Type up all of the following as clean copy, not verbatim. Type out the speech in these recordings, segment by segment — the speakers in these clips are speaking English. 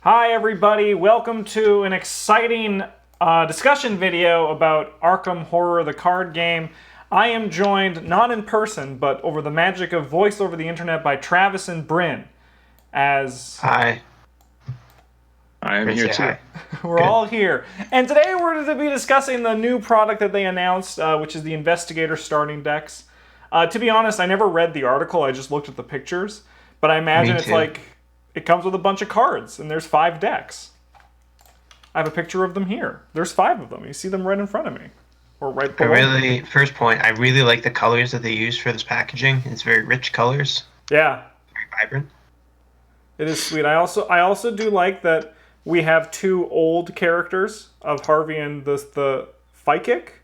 Hi everybody, welcome to an exciting discussion video about Arkham Horror, the card game. I am joined, not in person, but over the magic of voice over the internet by Travis and Bryn. As Hi. I am here too. we're all here. And today we're going to be discussing the new product that they announced, which is the Investigator Starting Decks. To be honest, I never read the article, I just looked at the pictures. But I imagine it's like, it comes with a bunch of cards, and there's 5 decks. I have a picture of them here. There's 5 of them. You see them right in front of me. Or right below. First point, I really like the colors that they use for this packaging. It's very rich colors. Yeah. Very vibrant. It is sweet. I also do like that we have 2 old characters of Harvey and the Fight Kick.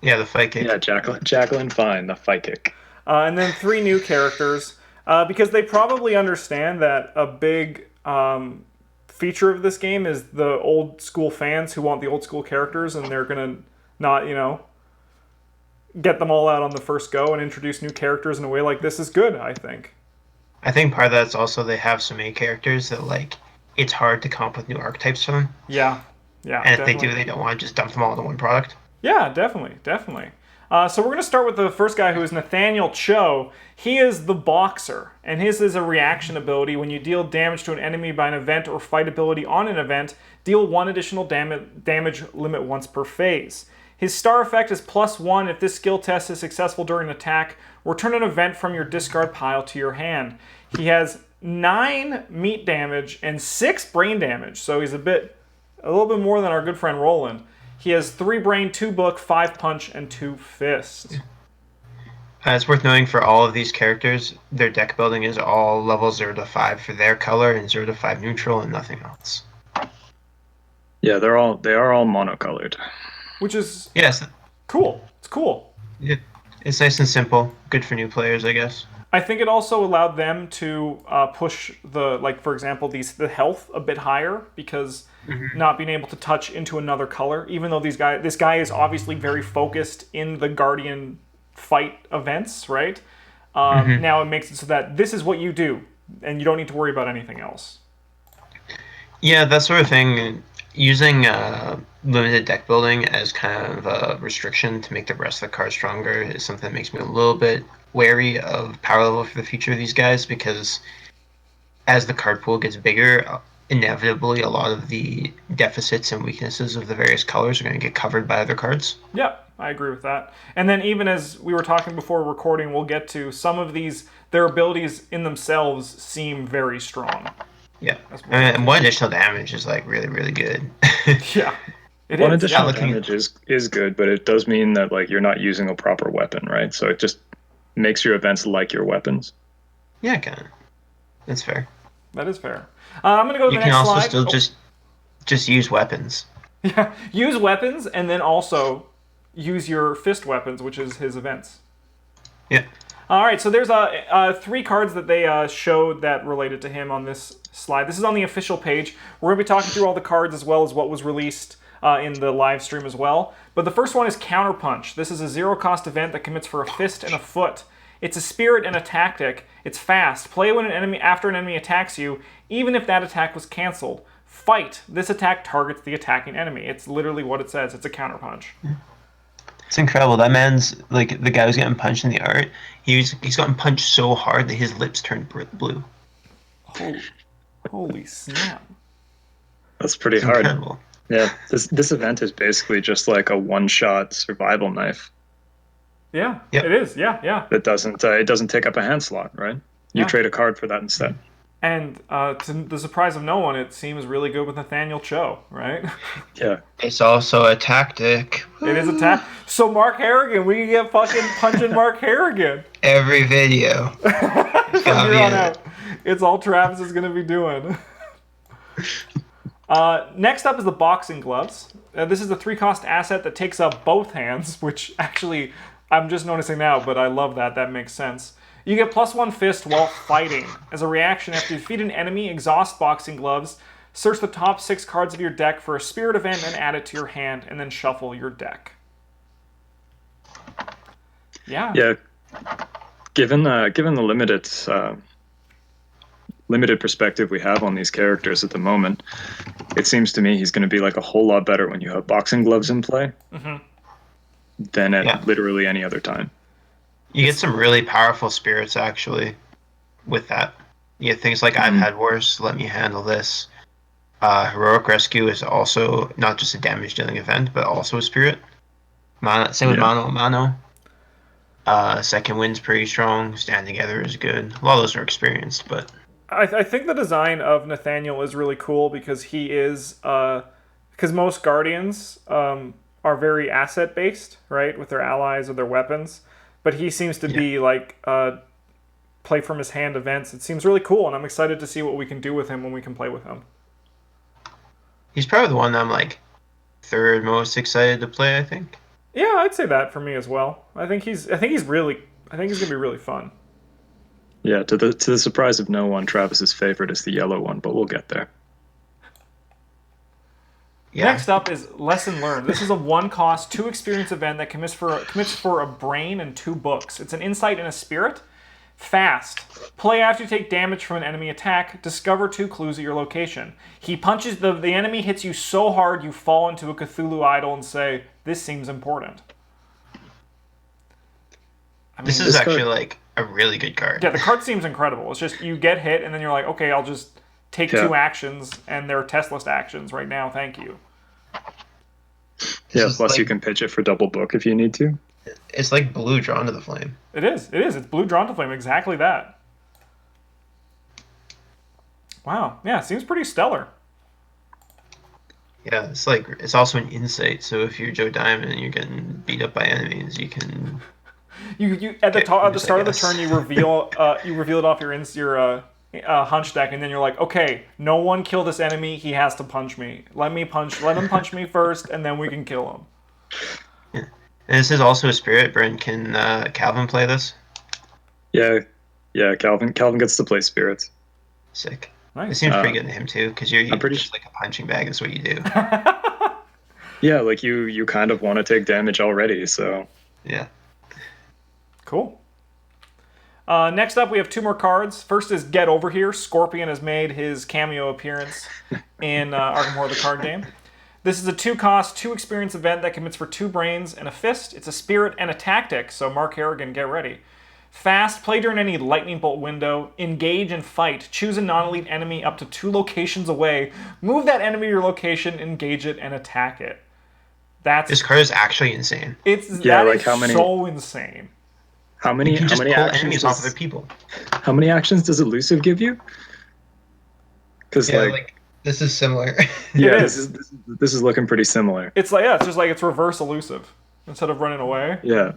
Yeah, the Fight Kick. Yeah, Jacqueline Fine, the Fight Kick. And then 3 new characters. Because they probably understand that a big feature of this game is the old school fans who want the old school characters, and they're going to not, get them all out on the first go and introduce new characters in a way like this is good, I think. I think part of that's also they have so many characters that, it's hard to come up with new archetypes for them. Yeah. And if they do, they don't want to just dump them all into one product. Yeah, definitely. So we're going to start with the first guy, who is Nathaniel Cho. He is the Boxer, and his is a reaction ability. When you deal damage to an enemy by an event or fight ability on an event, deal 1 additional damage limit once per phase. His star effect is +1 if this skill test is successful during an attack. Return an event from your discard pile to your hand. He has 9 meat damage and 6 brain damage, so he's a little bit more than our good friend Roland. He has 3 brain, 2 book, 5 punch, and 2 fist. It's worth noting for all of these characters, their deck building is all level 0 to 5 for their color and 0 to 5 neutral and nothing else. Yeah, they are all monocolored. Which is cool. It's cool. Yeah, it's nice and simple. Good for new players, I guess. I think it also allowed them to push for example, the health a bit higher, because not being able to touch into another color, even though this guy is obviously very focused in the Guardian fight events, right? Now it makes it so that this is what you do, and you don't need to worry about anything else. Yeah, that sort of thing. Using limited deck building as kind of a restriction to make the rest of the card stronger is something that makes me a little bit wary of power level for the future of these guys, because as the card pool gets bigger, inevitably a lot of the deficits and weaknesses of the various colors are going to get covered by other cards. Yeah, I agree with that. And then even as we were talking before recording, we'll get to some of their abilities in themselves seem very strong. Yeah, and 1 additional damage is really, really good. Yeah. One additional damage is good, but it does mean that you're not using a proper weapon, right? So it just makes your events like your weapons. Yeah, kind of. That's fair. That is fair. I'm going to go to the next slide. You can also still just use weapons. Yeah, use weapons, and then also use your fist weapons, which is his events. Yeah. All right, so there's 3 cards that they showed that related to him on this slide. This is on the official page. We're going to be talking through all the cards as well as what was released in the live stream as well. But the first one is Counterpunch. This is a 0-cost event that commits for a fist and a foot. It's a spirit and a tactic. It's fast. Play when after an enemy attacks you, even if that attack was canceled. Fight. This attack targets the attacking enemy. It's literally what it says. It's a counterpunch. It's incredible. That man's the guy who's getting punched in the art. He's gotten punched so hard that his lips turned blue. Holy snap! That's pretty hard. Incredible. Yeah, this event is basically just like a 1-shot survival knife. Yeah, yep. It is. Yeah. It doesn't take up a hand slot, right? You trade a card for that instead. And to the surprise of no one, it seems really good with Nathaniel Cho, right? Yeah. It's also a tactic. It is a So Mark Harrigan, we can get fucking punching Mark Harrigan. Every video. From here on out. It's all Travis is going to be doing. Next up is the Boxing Gloves. This is a 3-cost asset that takes up both hands, which actually I'm just noticing now, but I love that. That makes sense. You get +1 fist while fighting. As a reaction, after you defeat an enemy, exhaust Boxing Gloves, search the top 6 cards of your deck for a spirit event and add it to your hand, and then shuffle your deck. Yeah. Yeah. Given the limited limited perspective we have on these characters at the moment, it seems to me he's going to be like a whole lot better when you have boxing gloves in play than at literally any other time. You get some really powerful spirits, actually, with that. You get things like, I've had worse, let me handle this. Heroic Rescue is also not just a damage-dealing event, but also a spirit. Same with Mano a Mano. Second Wind's pretty strong. Stand Together is good. A lot of those are experienced, but... I think the design of Nathaniel is really cool because he is... Because most Guardians are very asset-based, right? With their allies or their weapons. But he seems to be like... play from his hand events. It seems really cool, and I'm excited to see what we can do with him when we can play with him. He's probably the one I'm like third most excited to play, I think. Yeah, I'd say that for me as well. I think he's gonna be really fun. Yeah, to the surprise of no one, Travis's favorite is the yellow one, but we'll get there. Yeah. Next up is Lesson Learned. This is a 1-cost, 2-experience event that commits for a brain and 2 books. It's an insight and a spirit. Fast. Play after you take damage from an enemy attack. Discover 2 clues at your location. He punches the enemy hits you so hard you fall into a Cthulhu idol and say, "This seems important." I mean, this is actually like a really good card. Yeah, the card seems incredible. It's just you get hit and then you're like, okay, I'll just take 2 actions and they're test list actions right now. Thank you. Yeah, plus you can pitch it for double book if you need to. It's like blue drawn to the flame. It is. It's blue drawn to flame. Exactly that. Wow. Yeah, it seems pretty stellar. Yeah, it's also an insight. So if you're Joe Diamond and you're getting beat up by enemies, you can. You at the start of the turn you reveal it off your hunch deck, and then you're like, okay, no one kill this enemy. He has to punch me. Let him punch me first, and then we can kill him. Yeah. And this is also a spirit. Bryn, can Calvin play this? Yeah, Calvin gets to play spirits. Sick. Nice. It seems pretty good to him too, because you're just like a punching bag. Is what you do. Yeah, like you kind of want to take damage already, so. Yeah. Cool. Next up, we have 2 more cards. First is Get Over Here. Scorpion has made his cameo appearance in Arkham Horror the card game. This is a 2-cost, 2-experience event that commits for 2 brains and a fist. It's a spirit and a tactic, so Mark Harrigan, get ready. Fast, play during any lightning bolt window, engage and fight. Choose a non-elite enemy up to 2 locations away. Move that enemy to your location, engage it, and attack it. This card is actually insane. So insane. How many actions off other people? How many actions does elusive give you? Because this is similar. Yeah, this is looking pretty similar. It's like it's just like it's reverse elusive instead of running away. Yeah.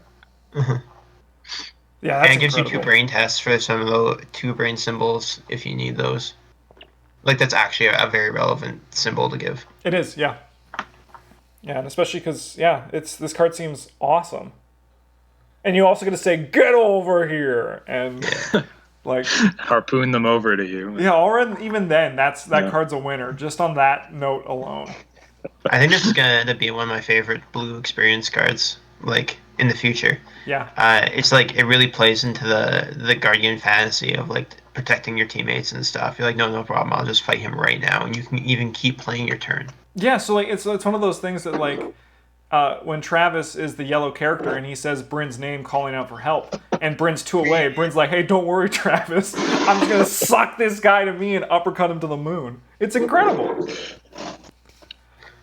Yeah, that's and it gives you 2 brain tests for some of the 2 brain symbols if you need those. Like that's actually a very relevant symbol to give. It is, yeah. Yeah, and especially because this card seems awesome. And you also get to say, "Get over here," and like harpoon them over to you. Yeah, or even then, that card's a winner just on that note alone. I think this is gonna end up being one of my favorite blue experience cards, like in the future. Yeah. It's like it really plays into the Guardian fantasy of like protecting your teammates and stuff. You're like, no problem, I'll just fight him right now, and you can even keep playing your turn. Yeah, so like it's one of those things that like. When Travis is the yellow character and he says Bryn's name calling out for help, and Bryn's 2 away, Bryn's like, "Hey, don't worry, Travis. I'm just going to suck this guy to me and uppercut him to the moon." It's incredible.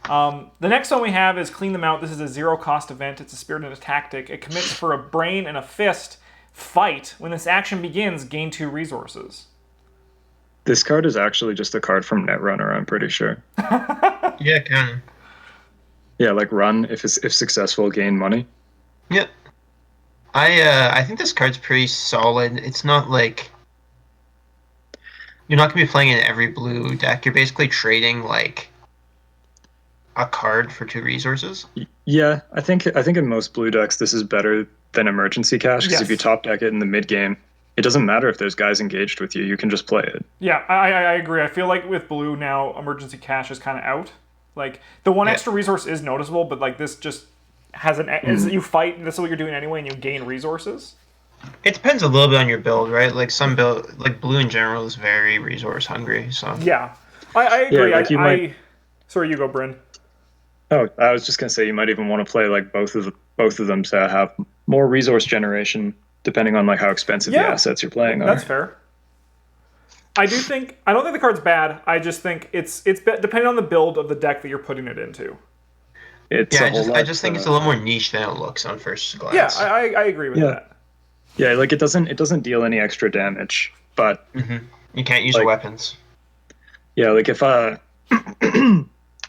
The next one we have is Clean Them Out. This is a 0-cost event. It's a spirit and a tactic. It commits for a brain and a fist. Fight. When this action begins, gain 2 resources. This card is actually just a card from Netrunner, I'm pretty sure. Yeah, kind of. Yeah, like run if successful, gain money. Yep. I think this card's pretty solid. It's not like you're not gonna be playing in every blue deck. You're basically trading like a card for 2 resources. Yeah, I think in most blue decks this is better than emergency cash because if you top deck it in the mid game, it doesn't matter if there's guys engaged with you. You can just play it. Yeah, I agree. I feel like with blue now, emergency cash is kind of out. Like, the 1 extra resource is noticeable, but, like, this just has you fight, and this is what you're doing anyway, and you gain resources. It depends a little bit on your build, right? Like some build, like blue in general is very resource hungry. So Yeah, I agree. Yeah, like you might. Sorry, you go, Bryn. Oh, I was just gonna say you might even want to play like both of them to have more resource generation, depending on like how expensive the assets you're playing are. That's fair. I don't think the card's bad. I just think it's depending on the build of the deck that you're putting it into. I just think it's a little more niche than it looks on first glance. Yeah, I agree with that. Yeah, like it doesn't deal any extra damage, but you can't use your weapons. Yeah, like if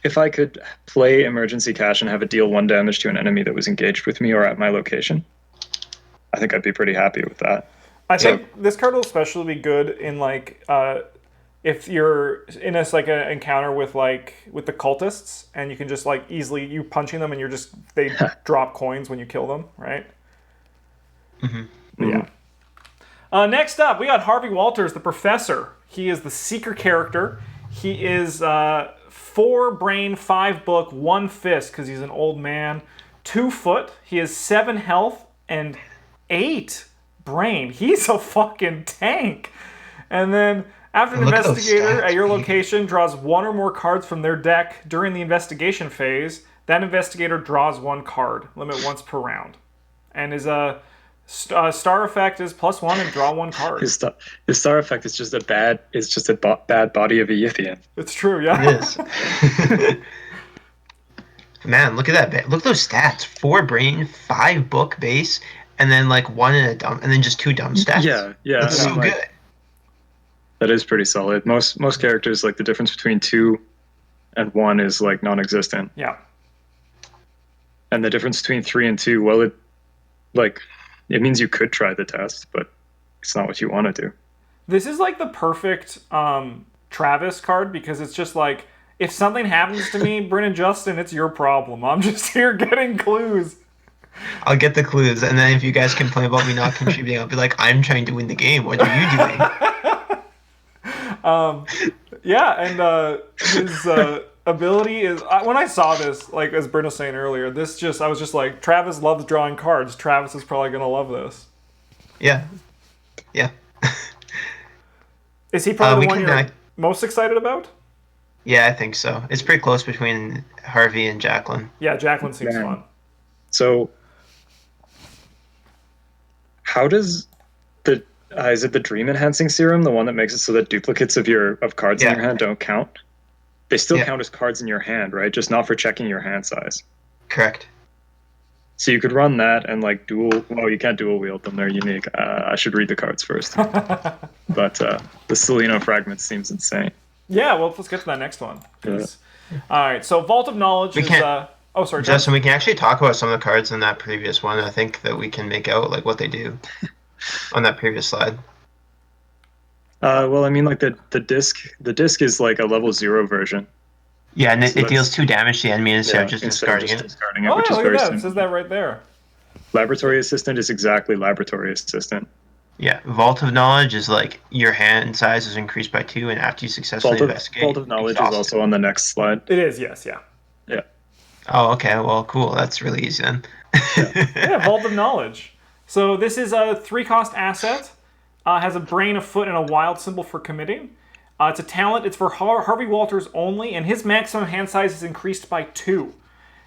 if I could play Emergency Cash and have it deal 1 damage to an enemy that was engaged with me or at my location, I think I'd be pretty happy with that. I think this card will especially be good in like if you're in a like an encounter with the cultists and you can just like easily you punching them and they drop coins when you kill them, right? Yeah. Next up, we got Harvey Walters, the Professor. He is the Seeker character. He is 4 brain, 5 book, 1 fist because he's an old man. 2 foot. He has 7 health and 8 brain. He's a fucking tank. And then after an investigator at your location draws 1 or more cards from their deck during the investigation phase, that investigator draws 1 card. Limit once per round. And his star effect is +1 and draw 1 card. His star effect is just a bad body of a Yithian. It's true, yeah. It is. Man, look at that. Look at those stats. 4 brain, 5 book base, and then like 1 in a dumb, and then just 2 dumb stats. Yeah. That's so good. That is pretty solid. Most characters, like the difference between 2 and 1 is like non-existent. Yeah. And the difference between 3 and 2, well, it means you could try the test, but it's not what you want to do. This is like the perfect Travis card because it's just like, if something happens to me, Bryn and Justin, it's your problem. I'm just here getting clues. I'll get the clues, and then if you guys complain about me not contributing, I'll be like, I'm trying to win the game. What are you doing? His ability is... when I saw this, like as Bryn was saying earlier, I was just like, Travis loves drawing cards. Travis is probably going to love this. Yeah. Is he probably the one you're most excited about? Yeah, I think so. It's pretty close between Harvey and Jacqueline. Yeah, Jacqueline seems fun. So, how does is it the Dream Enhancing Serum, the one that makes it so that duplicates of cards in your hand don't count? They still count as cards in your hand, right? Just not for checking your hand size. Correct. So you could run that and like dual. Well, you can't dual wield them; they're unique. I should read the cards first. But the Seleno Fragment seems insane. Yeah, well, let's get to that next one. Yeah. All right, so Vault of Knowledge is... oh, sorry, Justin, we can actually talk about some of the cards in that previous one. I think that we can make out like what they do on that previous slide. Well, I mean, like the disc is like a level 0 version. Yeah, and it deals 2 damage to the enemy instead of just discarding it. Which is very simple. It says that right there. Laboratory Assistant is exactly Laboratory Assistant. Yeah, Vault of Knowledge is like your hand size is increased by 2, and after you successfully investigate... Vault of Knowledge is also on the next slide. It is, yes, yeah. Yeah. Oh, okay, well, cool. That's really easy then. Yeah, Vault of Knowledge. So this is a 3-cost asset. Has a brain, a foot, and a wild symbol for committing. It's a talent. It's for Harvey Walters only, and his maximum hand size is increased by 2.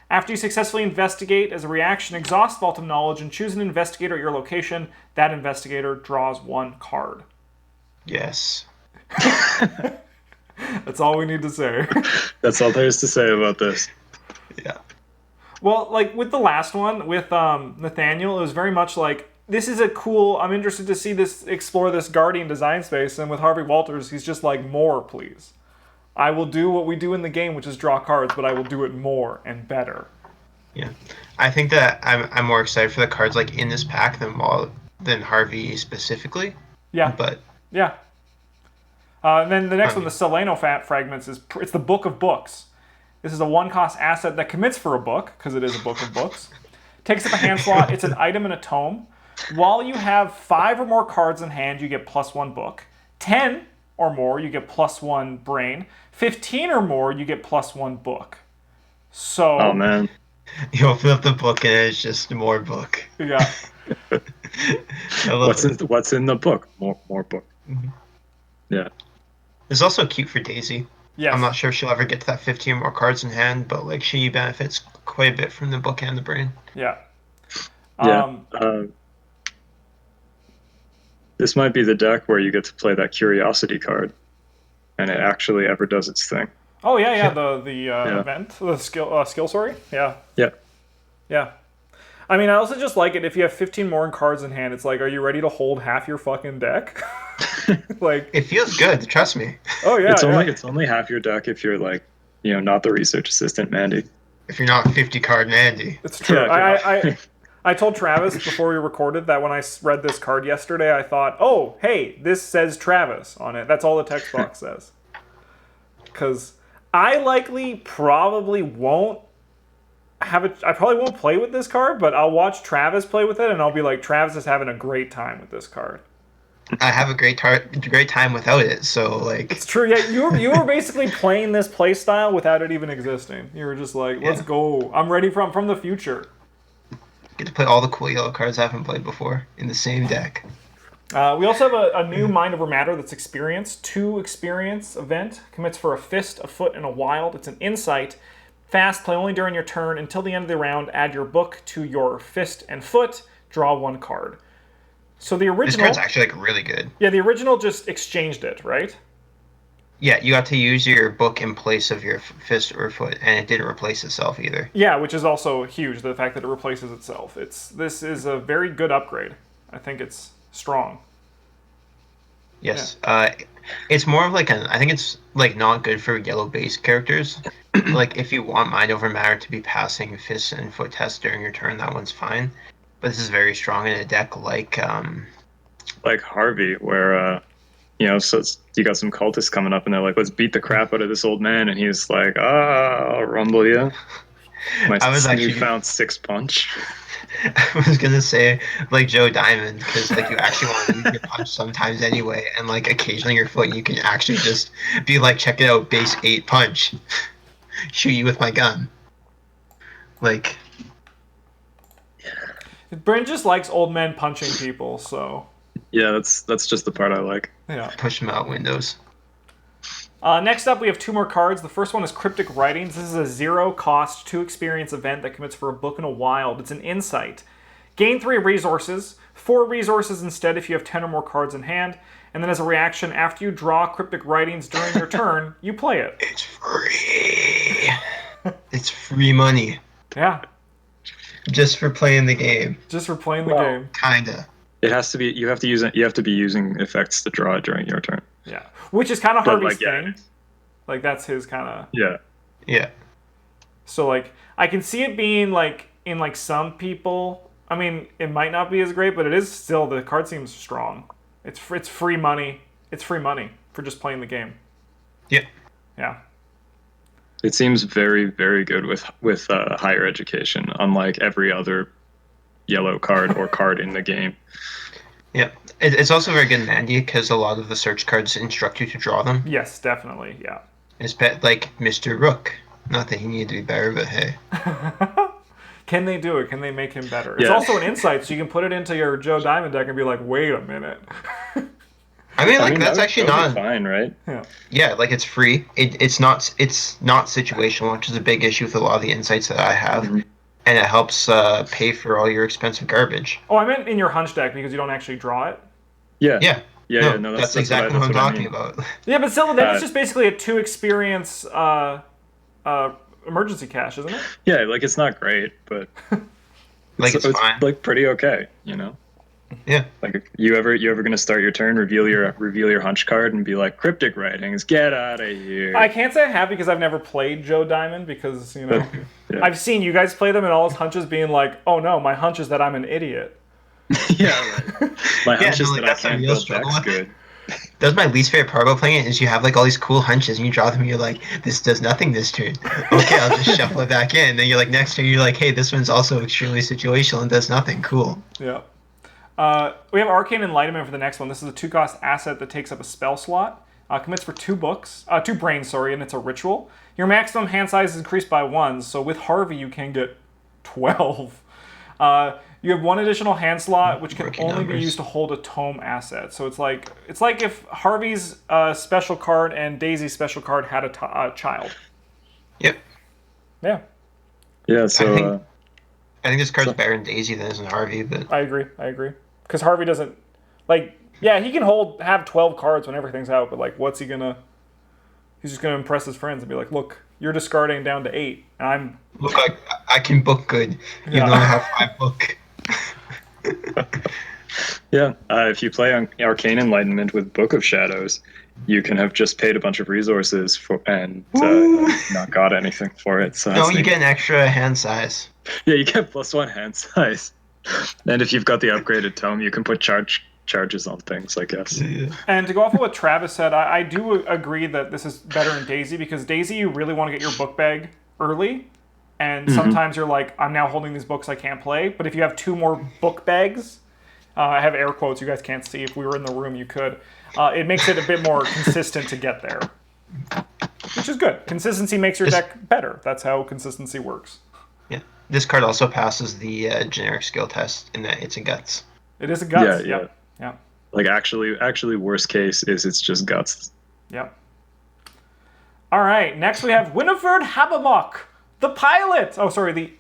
After you successfully investigate, as a reaction, exhaust Vault of Knowledge and choose an investigator at your location. That investigator draws 1 card. Yes. That's all we need to say. That's all there is to say about this. Yeah. Well, like with the last one, with Nathaniel, it was very much like, this is a cool... I'm interested to see this explore this Guardian design space, and with Harvey Walters, he's just like, more, please. I will do what we do in the game, which is draw cards, but I will do it more and better. Yeah, I think that I'm more excited for the cards like in this pack than Harvey specifically. Yeah. But yeah. And then the next one, the Seleno Fragments, it's the Book of Books. This is a 1-cost asset that commits for a book, because it is a book of books. Takes up a hand slot. It's an item in a tome. While you have 5 or more cards in hand, you get +1 book. 10 or more, you get +1 brain. 15 or more, you get +1 book. So... Oh, man. You open up the book and it's just more book. Yeah. I love it. What's in the book? More book. Mhm. Yeah. It's also cute for Daisy. Yes. I'm not sure if she'll ever get to that 15 or more cards in hand, but like she benefits quite a bit from the book and the brain. Yeah. Yeah. This might be the deck where you get to play that curiosity card, and it actually ever does its thing. Oh yeah. The event, the skill story. Yeah. Yeah. Yeah. I mean, I also just like it if you have 15 more cards in hand. It's like, are you ready to hold half your fucking deck? Like, it feels good. Trust me. Oh yeah. It's only half your deck if you're like, not the research assistant Mandy. If you're not 50 card Mandy. It's true. Yeah, I told Travis before we recorded that when I read this card yesterday, I thought, oh, hey, this says Travis on it. That's all the text box says. Because I probably won't I probably won't play with this card, but I'll watch Travis play with it, and I'll be like, Travis is having a great time with this card. I have a great time without it, so like... It's true, yeah, you were basically playing this play style without it even existing. You were just like, let's go. I'm ready from the future. Get to play all the cool yellow cards I haven't played before in the same deck. We also have a new Mind Over Matter that's experience. 2 experience event. Commits for a fist, a foot, and a wild. It's an insight. Fast, play only during your turn. Until the end of the round, add your book to your fist and foot. Draw 1 card. So the original... This card's actually like really good. Yeah, the original just exchanged it, right? Yeah, you got to use your book in place of your fist or foot, and it didn't replace itself either. Yeah, which is also huge, the fact that it replaces itself. This is a very good upgrade. I think it's strong. Yes. Yeah. It's more of like I think it's like not good for yellow-based characters. Like if you want Mind Over Matter to be passing fist and foot tests during your turn, that one's fine. But this is very strong in a deck like Harvey, where so you got some cultists coming up and they're like, let's beat the crap out of this old man, and he's like, I'll rumble you. You found 6 punch. I was gonna say like Joe Diamond, because like you actually want to use your punch sometimes anyway, and like occasionally your foot you can actually just be like, check it out, base 8 punch, shoot you with my gun. Like, Bryn just likes old men punching people, so. Yeah, that's just the part I like. Yeah. Push them out windows. Next up, we have 2 more cards. The first one is Cryptic Writings. This is a 0-cost, 2 experience event that commits for a book and a wild. It's an insight. Gain 3 resources, 4 resources instead if you have 10 or more cards in hand, and then as a reaction, after you draw Cryptic Writings during your turn, you play it. It's free. It's free money. Yeah. Just for playing the game. Just for playing the game. Kinda. It has to be. You have to be using effects to draw it during your turn. Yeah, which is kind of Harvey's thing. Like that's his kind of. Yeah. Yeah. So like, I can see it being like in like some people. I mean, it might not be as great, but it is still, the card seems strong. It's free money. It's free money for just playing the game. Yeah. Yeah. It seems very, very good with higher education, unlike every other yellow card or card in the game. Yeah, it's also very good in Mandy because a lot of the search cards instruct you to draw them. Yes, definitely, yeah. It's like Mr. Rook. Not that he needed to be better, but hey. Can they do it? Can they make him better? Yeah. It's also an insight, so you can put it into your Joe Diamond deck and be like, wait a minute. I mean, that's actually not fine, right? Yeah, like it's free. It's not situational, which is a big issue with a lot of the insights that I have. Mm-hmm. And it helps pay for all your expensive garbage. Oh, I meant in your hunch deck because you don't actually draw it. Yeah. Yeah. No, that's exactly what I'm talking about. Yeah, but still, then it's just basically a 2 experience emergency cash, isn't it? Yeah, like it's not great, but it's fine. Like pretty okay, you know. Yeah. Like you ever gonna start your turn, reveal your hunch card, and be like, Cryptic Writings, get out of here. I can't say I have because I've never played Joe Diamond because Yeah. I've seen you guys play them and all his hunches being like, oh no, my hunch is that I'm an idiot. Yeah, right. My hunch is that I can't build decks good. That was my least favorite part about playing it, is you have like all these cool hunches and you draw them and you're like, this does nothing this turn. Okay, I'll just shuffle it back in. And then you're like, next turn you're like, hey, this one's also extremely situational and does nothing. Cool. Yeah. We have Arcane Enlightenment for the next one. This is a 2-cost asset that takes up a spell slot. Commits for 2 brains, and it's a ritual. Your maximum hand size is increased by 1, so with Harvey you can get 12. You have one additional hand slot, which can Rookie only be numbers. used to hold a tome asset. So it's like if Harvey's special card and Daisy's special card had a child. Yep. Yeah, Yeah, so I think this card's better in Daisy than it is in Harvey, but I agree. Because Harvey doesn't yeah, he can have 12 cards when everything's out, but like, what's he gonna? He's just gonna impress his friends and be like, look, you're discarding down to 8. And look, I can book good. You know how I book. yeah, if you play on Arcane Enlightenment with Book of Shadows, you can have just paid a bunch of resources and not got anything for it. So No, you get an extra hand size. Yeah, you get +1 hand size. And if you've got the upgraded tome, you can put charges on things, I guess. Yeah. And to go off of what Travis said, I do agree that this is better in Daisy, because Daisy, you really want to get your book bag early. And sometimes you're like, I'm now holding these books I can't play. But if you have 2 more book bags, I have air quotes, you guys can't see. If we were in the room, you could. It makes it a bit more consistent to get there. Which is good. Consistency makes your deck better. That's how consistency works. Yeah. This card also passes the generic skill test in that it's a guts. It is a guts. Yeah. Yeah. Like, actually, worst case is it's just guts. Yep. All right. Next we have Winnifred Habbamock, the pilot. Oh, sorry, the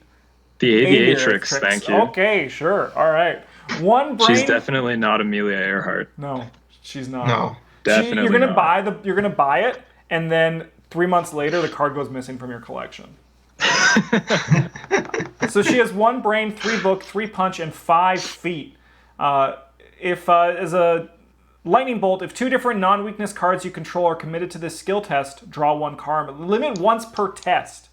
Aviatrix, thank you. Okay, sure. All right. One brain. She's definitely not Amelia Earhart. No, she's not. No. Definitely You're gonna not. You're gonna buy it, and then 3 months later, the card goes missing from your collection. So she has 1 brain, 3 book, 3 punch, and 5 feet. As a lightning bolt, if 2 different non-weakness cards you control are committed to this skill test, draw 1 card. Limit once per test.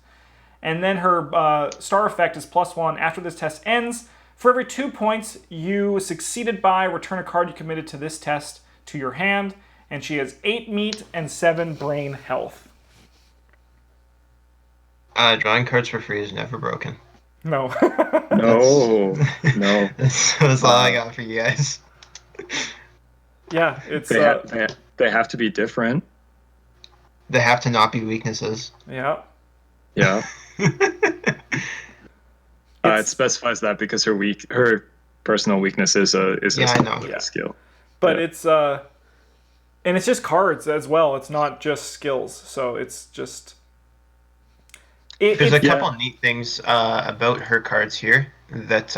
And then her star effect is +1. After this test ends, for every 2 points you succeeded by, return a card you committed to this test to your hand. And she has 8 meat and 7 brain health. Drawing cards for free is never broken. No. No. That's all I got for you guys. Yeah, it's... They have to be different. They have to not be weaknesses. Yeah. Yeah. It specifies that because her personal weakness is a skill. But it's and it's just cards as well. It's not just skills. So it's just There's a couple of neat things about her cards here that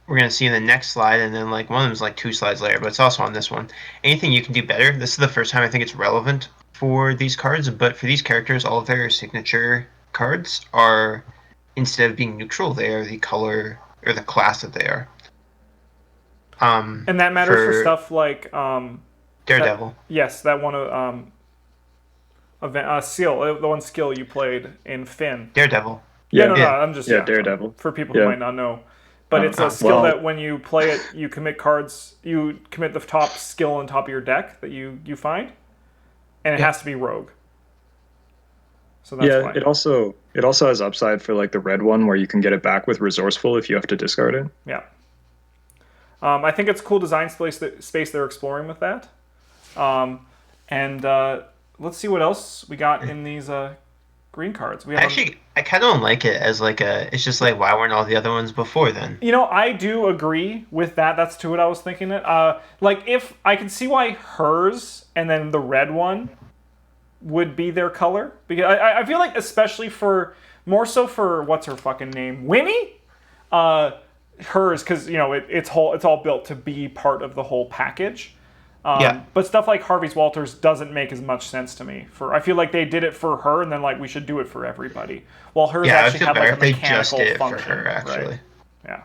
we're gonna see in the next slide, and then like one of them is like 2 slides later, but it's also on this one. Anything you can do better. This is the first time I think it's relevant for these cards, but for these characters, all of their signature cards are, instead of being neutral, they are the color or the class that they are. And that matters for stuff like Daredevil. That one skill, the one skill you played in Finn. Daredevil. No, I'm just Daredevil. For people who might not know. But it's a skill that when you play it, you commit cards, you commit the top skill on top of your deck that you find, and it has to be rogue. So that's why. It also has upside for like the red one where you can get it back with resourceful if you have to discard it. Yeah. I think it's cool design space they're exploring with that. And let's see what else we got in these green cards. I kind of don't like it as like it's just like, why weren't all the other ones before then? You know, I do agree with that. That's what I was thinking. Like, if I can see why hers and then the red one would be their color. Because I feel like, especially more so for, what's her fucking name? Winnie? Hers, because, you know, it's all built to be part of the whole package. But stuff like Harvey Walters doesn't make as much sense to me. I feel like they did it for her, and then like we should do it for everybody. While hers actually had like a mechanical function. For her, actually. Right? Yeah.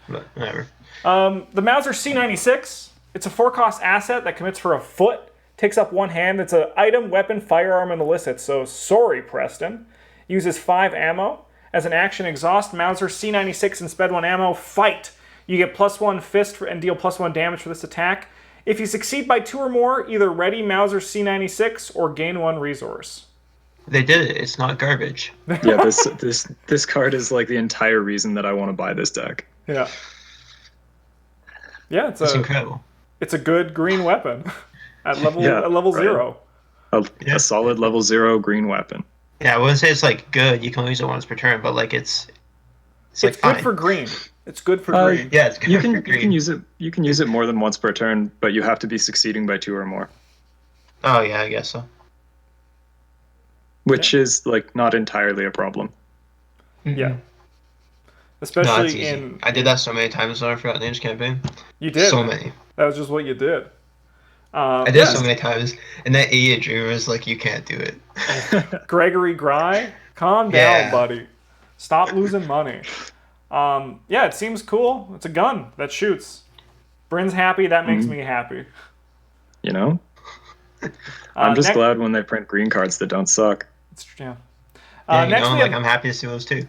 But whatever. The Mauser C96. It's a 4-cost asset that commits for a foot. Takes up 1 hand. It's an item, weapon, firearm, and illicit. So sorry, Preston. Uses 5 ammo. As an action, exhaust Mauser C96 and sped 1 ammo. Fight. You get +1 fist and deal +1 damage for this attack. If you succeed by 2 or more, either ready Mauser C96 or gain 1 resource. They did it. It's not garbage. Yeah, this card is like the entire reason that I want to buy this deck. Yeah. Yeah, it's incredible. It's a good green weapon at level 0. A solid level 0 green weapon. Yeah, I wouldn't say it's like good. You can only use it once per turn, but like it's It's It's like good for green. It's good for Uh, green. Yeah, it's good You for can you green. can use it. You can use it more than once per turn, but you have to be succeeding by 2 or more, Oh yeah, I guess so. which is like not entirely a problem. Yeah. No, Especially that's easy. I did that so many times on our Forgotten Names campaign. You did. So man. many. That was just what you did. I did it so many times, and that idiot dreamer is like, you can't do it. Gregory Gry, calm down, Yeah. buddy. Stop losing money. Yeah, it seems cool. It's a gun that shoots. Bryn's happy. That makes me happy. You know, I'm just next, glad when they print green cards that don't suck. Yeah. Yeah, you next know, we like have I'm happy to see those too.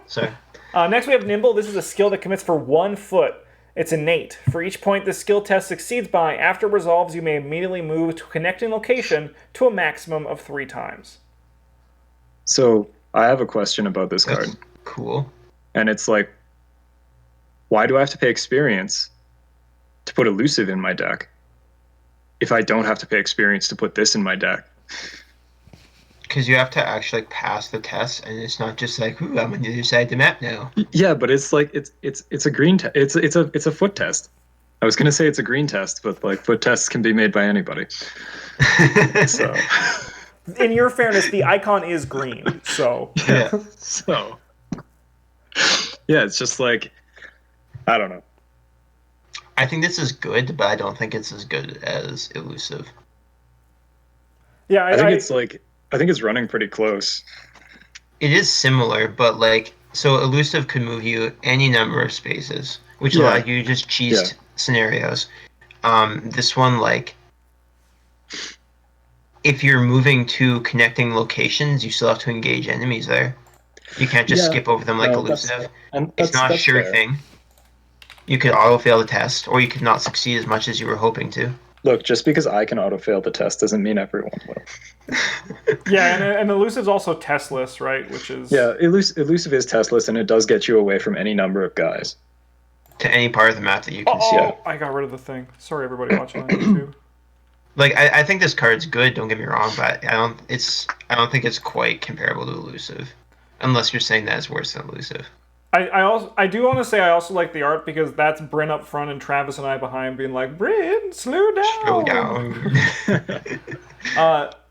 So next we have Nimble. This is a skill that commits for 1 foot. It's innate. For each point this skill test succeeds by, after it resolves, you may immediately move to a connecting location to a maximum of 3 times. So I have a question about this that's card, cool. and it's like, why do I have to pay experience to put elusive in my deck if I don't have to pay experience to put this in my deck? Because you have to actually pass the test, and it's not just like, ooh, I'm on the other side of the map now. Yeah, but it's like it's a green test. It's a foot test. I was gonna say it's a green test, but like foot tests can be made by anybody. So In your fairness, the icon is green, so Yeah. so yeah, it's just like, I don't know. I think this is good, but I don't think it's as good as elusive. yeah, I think it's running pretty close. It is similar, but like, so elusive could move you any number of spaces, which allows you to just cheese scenarios. This one, like, if you're moving to connecting locations, you still have to engage enemies there. You can't just skip over them like elusive. It's not a sure thing. You could auto-fail the test, or you could not succeed as much as you were hoping to. Look, just because I can auto-fail the test doesn't mean everyone will. Yeah, and elusive's also testless, right? Which is Elusive is testless, and it does get you away from any number of guys. To any part of the map that you can see. Oh, I got rid of the thing. Sorry, everybody watching on YouTube. Like, I think this card's good. Don't get me wrong, but I don't think it's quite comparable to elusive, unless you're saying that it's worse than elusive. I do want to say I also like the art because that's Bryn up front and Travis and I behind being like, Bryn, slow down. Slow down.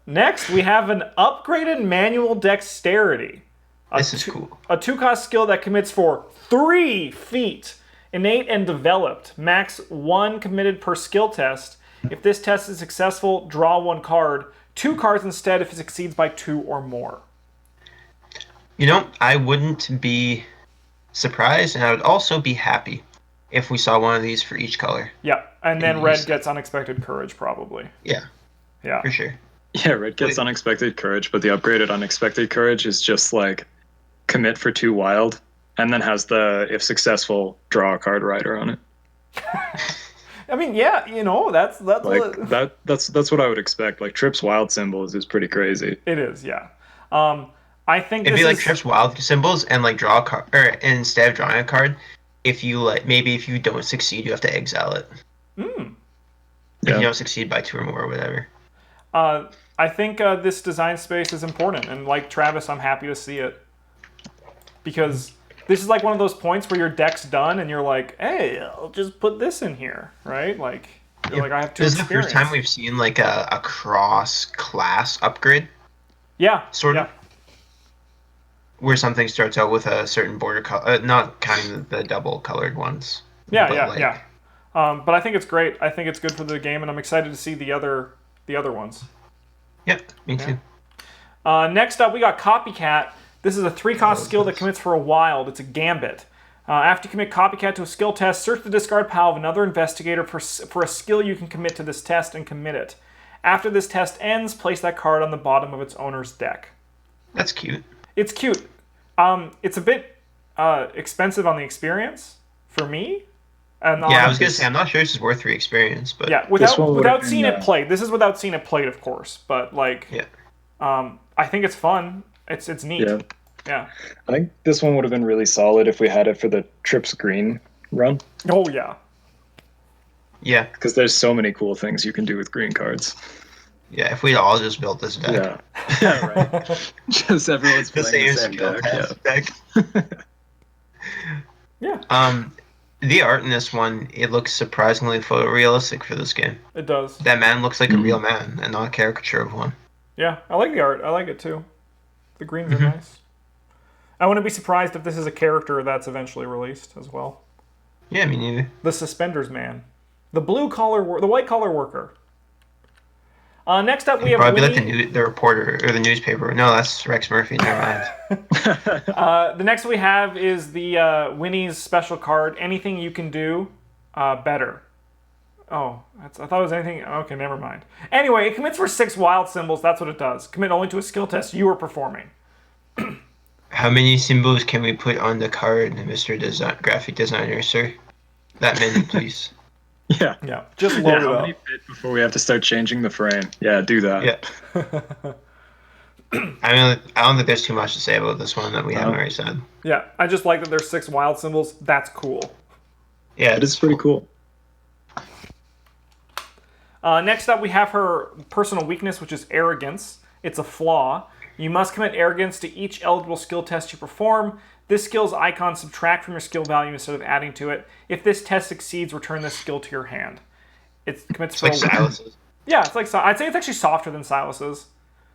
Next, we have an upgraded manual dexterity. This is cool. A 2-cost skill that commits for 3 feet. Innate and developed. Max 1 committed per skill test. If this test is successful, draw 1 card. 2 cards instead if it succeeds by 2 or more. You know, I wouldn't be surprised, and I would also be happy if we saw one of these for each color. Yeah, and then red gets unexpected courage, probably. Yeah, for sure. Yeah, red gets unexpected courage, but the upgraded unexpected courage is just like commit for 2 wild, and then has the, if successful, draw a card rider on it. I mean, yeah, you know, that's like that's what I would expect. Like Tripp's wild symbols is pretty crazy. It is, yeah. I think It'd this be like is... Tripp's wild symbols, and like draw a card, or instead of drawing a card, if you if you don't succeed, you have to exile it. If you don't succeed by 2 or more, or whatever. I think this design space is important, and like Travis, I'm happy to see it. Because this is like one of those points where your deck's done, and you're like, hey, I'll just put this in here, right? Like, you're like, I have 2 This is experience. the first time we've seen like a cross-class upgrade. Yeah. Sort of. Where something starts out with a certain border color, not counting the double-colored ones. Yeah. But I think it's great. I think it's good for the game, and I'm excited to see the other ones. Yep, me too. Next up, we got Copycat. This is a 3-cost skill that commits for a wild. It's a gambit. After you commit Copycat to a skill test, search the discard pile of another investigator for a skill you can commit to this test and commit it. After this test ends, place that card on the bottom of its owner's deck. That's cute. It's cute. It's a bit expensive on the experience for me. And I was gonna say I'm not sure this is worth 3 experience, but yeah, without seeing it played. This is without seeing it played, of course. But like, I think it's fun. It's neat. Yeah. I think this one would have been really solid if we had it for the Trips Green run. Oh yeah. Yeah. Because there's so many cool things you can do with green cards. Yeah, if we'd all just built this deck. Yeah, right. Just everyone's playing the same deck. Yeah, The art in this one, it looks surprisingly photorealistic for this game. it does. That man looks like a real man and not a caricature of one. Yeah, I like the art. I like it too. The greens are nice. I wouldn't be surprised if this is a character that's eventually released as well. Yeah, me neither. The Suspenders Man. The the white collar worker. Next up, we have Probably Winnie. like the reporter or the newspaper. No, that's Rex Murphy. Never mind. The next we have is the Winnie's special card. Anything you can do, better. Oh, I thought it was anything. Okay, never mind. Anyway, it commits for 6 wild symbols. That's what it does. Commit only to a skill test you are performing. How many symbols can we put on the card, Mr. Graphic Designer, sir? That many, please. Yeah. Yeah, just load it How up. many fit before we have to start changing the frame? Yeah, do that. Yeah. I don't think there's too much to say about this one that we haven't already said. Yeah, I just like that there's 6 wild symbols. That's cool. Yeah, It is pretty cool. Next up, we have her personal weakness, which is arrogance. It's a flaw. You must commit arrogance to each eligible skill test you perform. This skill's icon subtract from your skill value instead of adding to it. If this test succeeds, return this skill to your hand. It commits It's like Silas's. Yeah, it's like I'd say it's actually softer than Silas's.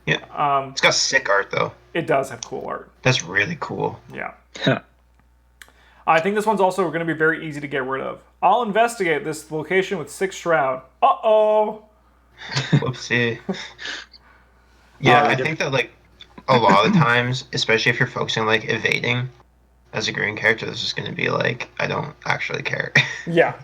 Yeah. It's got sick art though. It does have cool art. That's really cool. Yeah. I think this one's also going to be very easy to get rid of. I'll investigate this location with 6 shroud. Uh-oh. Whoopsie. Yeah, I think that like a lot of the times, especially if you're focusing on like evading as a green character, this is going to be like, I don't actually care. Yeah.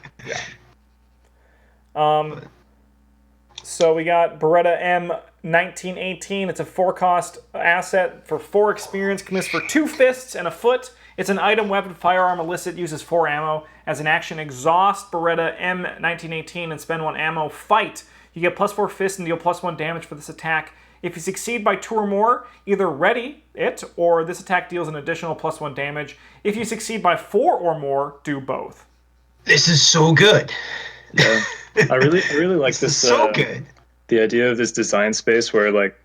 So we got Beretta M1918. It's a 4-cost asset for 4 experience. Commits for 2 fists and a foot. It's an item, weapon, firearm, illicit. Uses 4 ammo. As an action, exhaust Beretta M1918 and spend 1 ammo. Fight. You get +4 fists and deal +1 damage for this attack. If you succeed by 2 or more, either ready it or this attack deals an additional +1 damage. If you succeed by 4 or more, do both. This is so good. Yeah. I really like this. So good. The idea of this design space where like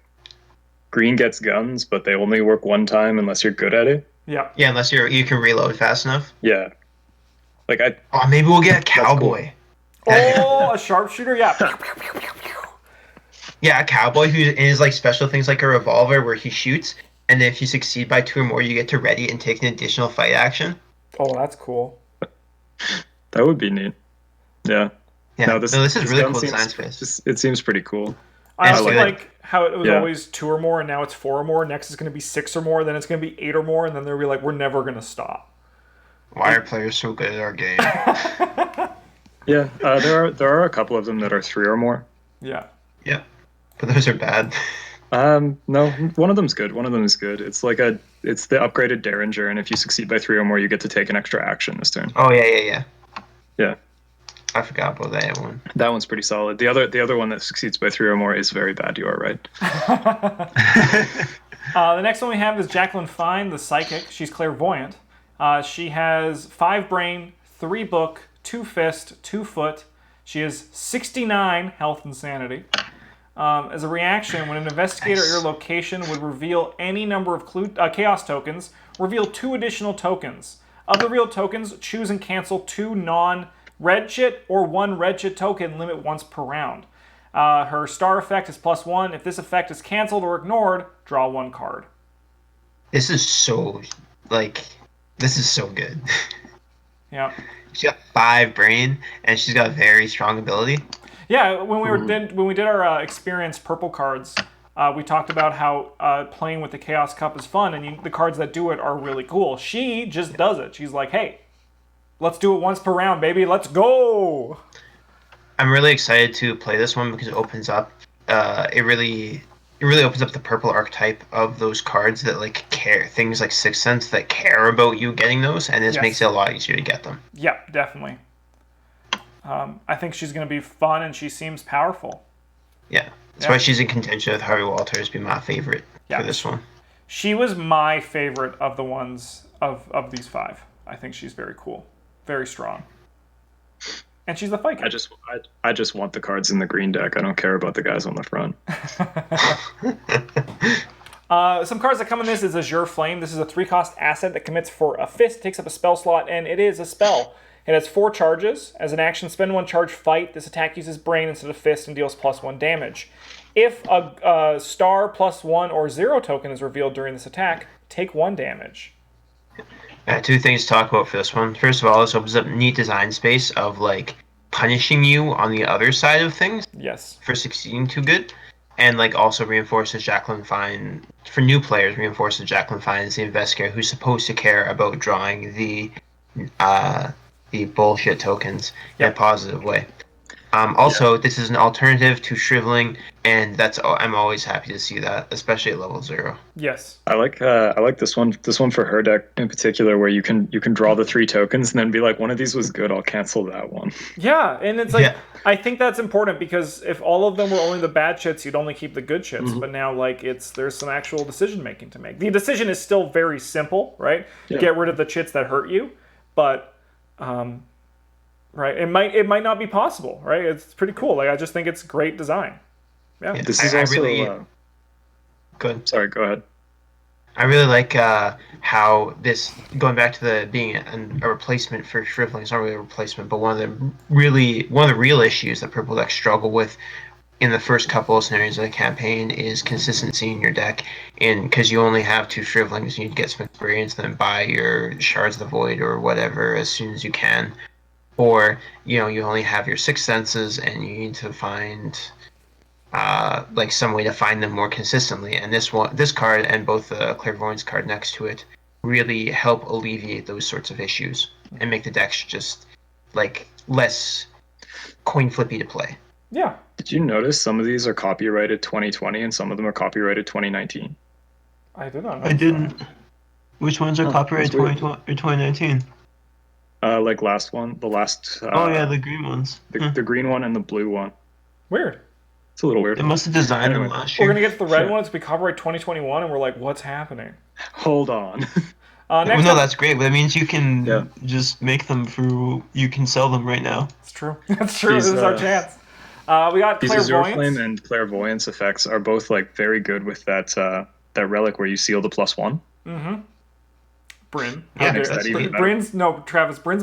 green gets guns, but they only work one time unless you're good at it. Yeah. Yeah, unless you can reload fast enough. Yeah. Like Oh, maybe we'll get a cowboy. Oh, a sharpshooter? Yeah. Yeah, a cowboy who is like special things like a revolver where he shoots, and if you succeed by 2 or more, you get to ready and take an additional fight action. Oh, that's cool. That would be neat. Yeah. Yeah, No, this is really gun cool seems- design space. It seems pretty cool. I It's also good. like how it was Yeah. always 2 or more, and now it's 4 or more. Next is going to be 6 or more, then it's going to be 8 or more, and then they'll be like, we're never going to stop. Why are players so good at our game? Yeah. There are a couple of them that are 3 or more. Yeah. Yeah, but those are bad. No, one of them's good. One of them is good. It's the upgraded Derringer, and if you succeed by 3 or more, you get to take an extra action this turn. Oh yeah. Yeah. I forgot about that one. That one's pretty solid. The other one that succeeds by 3 or more is very bad. You are right. The next one we have is Jacqueline Fine, the psychic. She's clairvoyant. She has 5 brain, 3 book, 2 fist, 2 foot. She has 69 health and sanity. As a reaction, when an investigator at your location would reveal any number of chaos tokens, reveal 2 additional tokens. Of the real tokens, choose and cancel 2 non-red chit or 1 red chit token, limit once per round. Her star effect is +1. If this effect is canceled or ignored, draw 1 card. This is so good. Yeah. She's got 5 brain, and she's got a very strong ability. Yeah, when we did our experience purple cards, we talked about how playing with the Chaos Cup is fun, and the cards that do it are really cool. She just does it. She's like, hey, let's do it once per round, baby. Let's go. I'm really excited to play this one because it opens up. It really opens up the purple archetype of those cards that like care, things like Sixth Sense that care about you getting those, and this makes it a lot easier to get them. Yeah, definitely. I think she's going to be fun, and she seems powerful. Yeah, that's why she's in contention with Harvey Walters being my favorite for this one. She was my favorite of the ones of these 5. I think she's very cool, very strong, and she's the fight kid. I just want the cards in the green deck. I don't care about the guys on the front. Some cards that come in this is Azure Flame. This is a 3-cost asset that commits for a fist, takes up a spell slot, and it is a spell. It has 4 charges. As an action, spend 1 charge, fight. This attack uses Brain instead of fist and deals +1 damage. If a star +1 or 0 token is revealed during this attack, take 1 damage. 2 things to talk about for this one. First of all, this opens up neat design space of like punishing you on the other side of things. Yes. For succeeding too good. And like also reinforces Jacqueline Fine for new players. Reinforces Jacqueline Fine as the investigator who's supposed to care about drawing the bullshit tokens in a positive way. Also, this is an alternative to shriveling, and I'm always happy to see that, especially at level 0. Yes. I like this one. This one for her deck in particular, where you can draw the 3 tokens and then be like, one of these was good, I'll cancel that one. Yeah, and it's like I think that's important because if all of them were only the bad shits, you'd only keep the good shits. Mm-hmm. But now like there's some actual decision making to make. The decision is still very simple, right? Yeah. Get rid of the chits that hurt you, but right, it might not be possible, right? It's pretty cool. Like I just think it's great design. Yeah. This is also really good. Sorry, go ahead. I really like how this, going back to being a replacement for shriveling. It's not really a replacement, but one of the real issues that purple decks struggle with in the first couple of scenarios of the campaign is consistency in your deck, and because you only have 2 shrivelings, you need to get some experience, then buy your Shards of the Void or whatever as soon as you can. Or, you only have your 6 senses and you need to find like some way to find them more consistently. And this card and both the Clairvoyance card next to it really help alleviate those sorts of issues and make the decks just like less coin flippy to play. Yeah. Did you notice some of these are copyrighted 2020 and some of them are copyrighted 2019? I did not know. I didn't. Which ones are copyrighted 2020 or 2019? Like the last. the green ones. The green one and the blue one. Weird. It's a little weird. They must have designed them last year. We're gonna get to the red one. It's be copyright 2021, and we're like, what's happening? Hold on. That's great. But that means you can just make them through. You can sell them right now. It's true. That's true. This is our chance. We got these Clairvoyance. Azure Flame and Clairvoyance effects are both like very good with that relic where you seal the +1. Mm-hmm. Bryn. Bryn's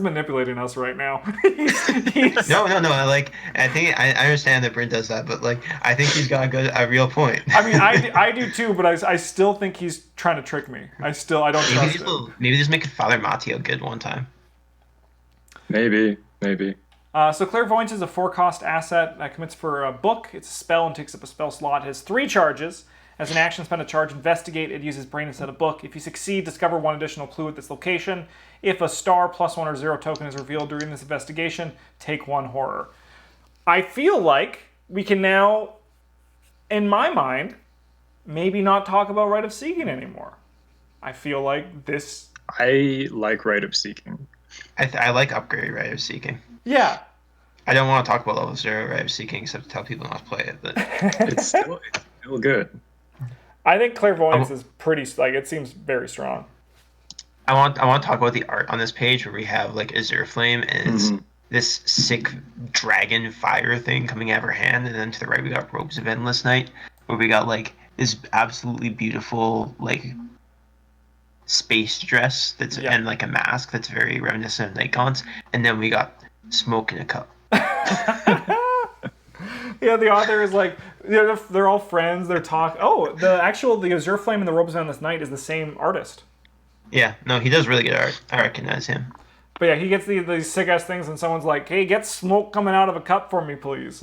manipulating us right now. No. I think I understand that Bryn does that, but like I think he's got a real point. I mean, I do too, but I still think he's trying to trick me. I don't trust him. Maybe just make Father Mateo good one time. Maybe. So Clairvoyance is a 4-cost asset that commits for a book. It's a spell and takes up a spell slot. It has 3 charges. As an action, spend a charge, investigate. It uses Brain instead of book. If you succeed, discover 1 additional clue at this location. If a star +1 or 0 token is revealed during this investigation, take 1 horror. I feel like we can now, in my mind, maybe not talk about Rite of Seeking anymore. I feel like this... I like Rite of Seeking. I like upgrade Rite of Seeking. Yeah. I don't want to talk about level 0 Rite of Seeking except to tell people not to play it, but... it's still good. I think Clairvoyance is pretty, it seems very strong. I want to talk about the art on this page where we have like Azure Flame and it's this sick dragon fire thing coming out of her hand, and then to the right we got Robes of Endless Night, where we got like this absolutely beautiful like space dress and like a mask that's very reminiscent of Night Gaunts, and then we got smoke in a cup. Yeah, the author is like, they're all friends. They're talking. Oh, the Azure Flame and the Robes of Endless Night is the same artist. Yeah, no, he does really good art. I recognize him. But yeah, he gets these sick ass things, and someone's like, "Hey, get smoke coming out of a cup for me, please."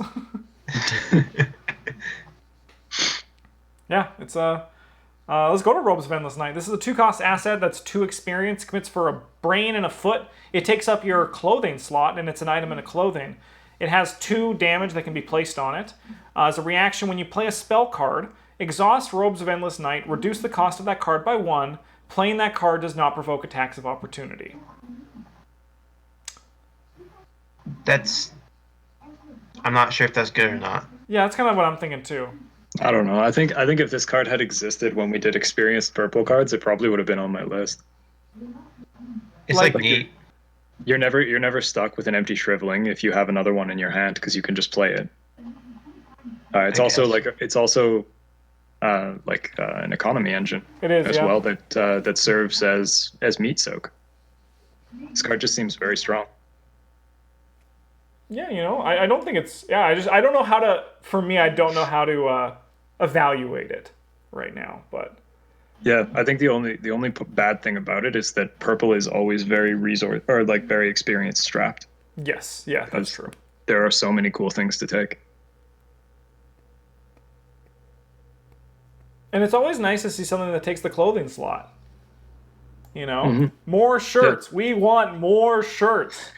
Yeah, it's let's go to Robes of Endless Night. This is a 2-cost asset that's 2 experience. Commits for a brain and a foot. It takes up your clothing slot, and it's an item in a clothing. It has 2 damage that can be placed on it. As a reaction, when you play a spell card, exhaust Robes of Endless Night, reduce the cost of that card by 1. Playing that card does not provoke attacks of opportunity. I'm not sure if that's good or not. Yeah, that's kind of what I'm thinking too. I don't know. I think if this card had existed when we did experienced purple cards, it probably would have been on my list. It's like neat. You're never stuck with an empty shriveling if you have another one in your hand because you can just play it. It's also an economy engine It is, as yeah. well that serves as meat soak. This card just seems very strong. Yeah, I don't think it's. Yeah, I don't know how to. For me, I don't know how to evaluate it right now, but. Yeah, I think the only bad thing about it is that purple is always very very experienced strapped. Yes, yeah, that's true. There are so many cool things to take. And it's always nice to see something that takes the clothing slot. Mm-hmm. More shirts. Yeah. We want more shirts.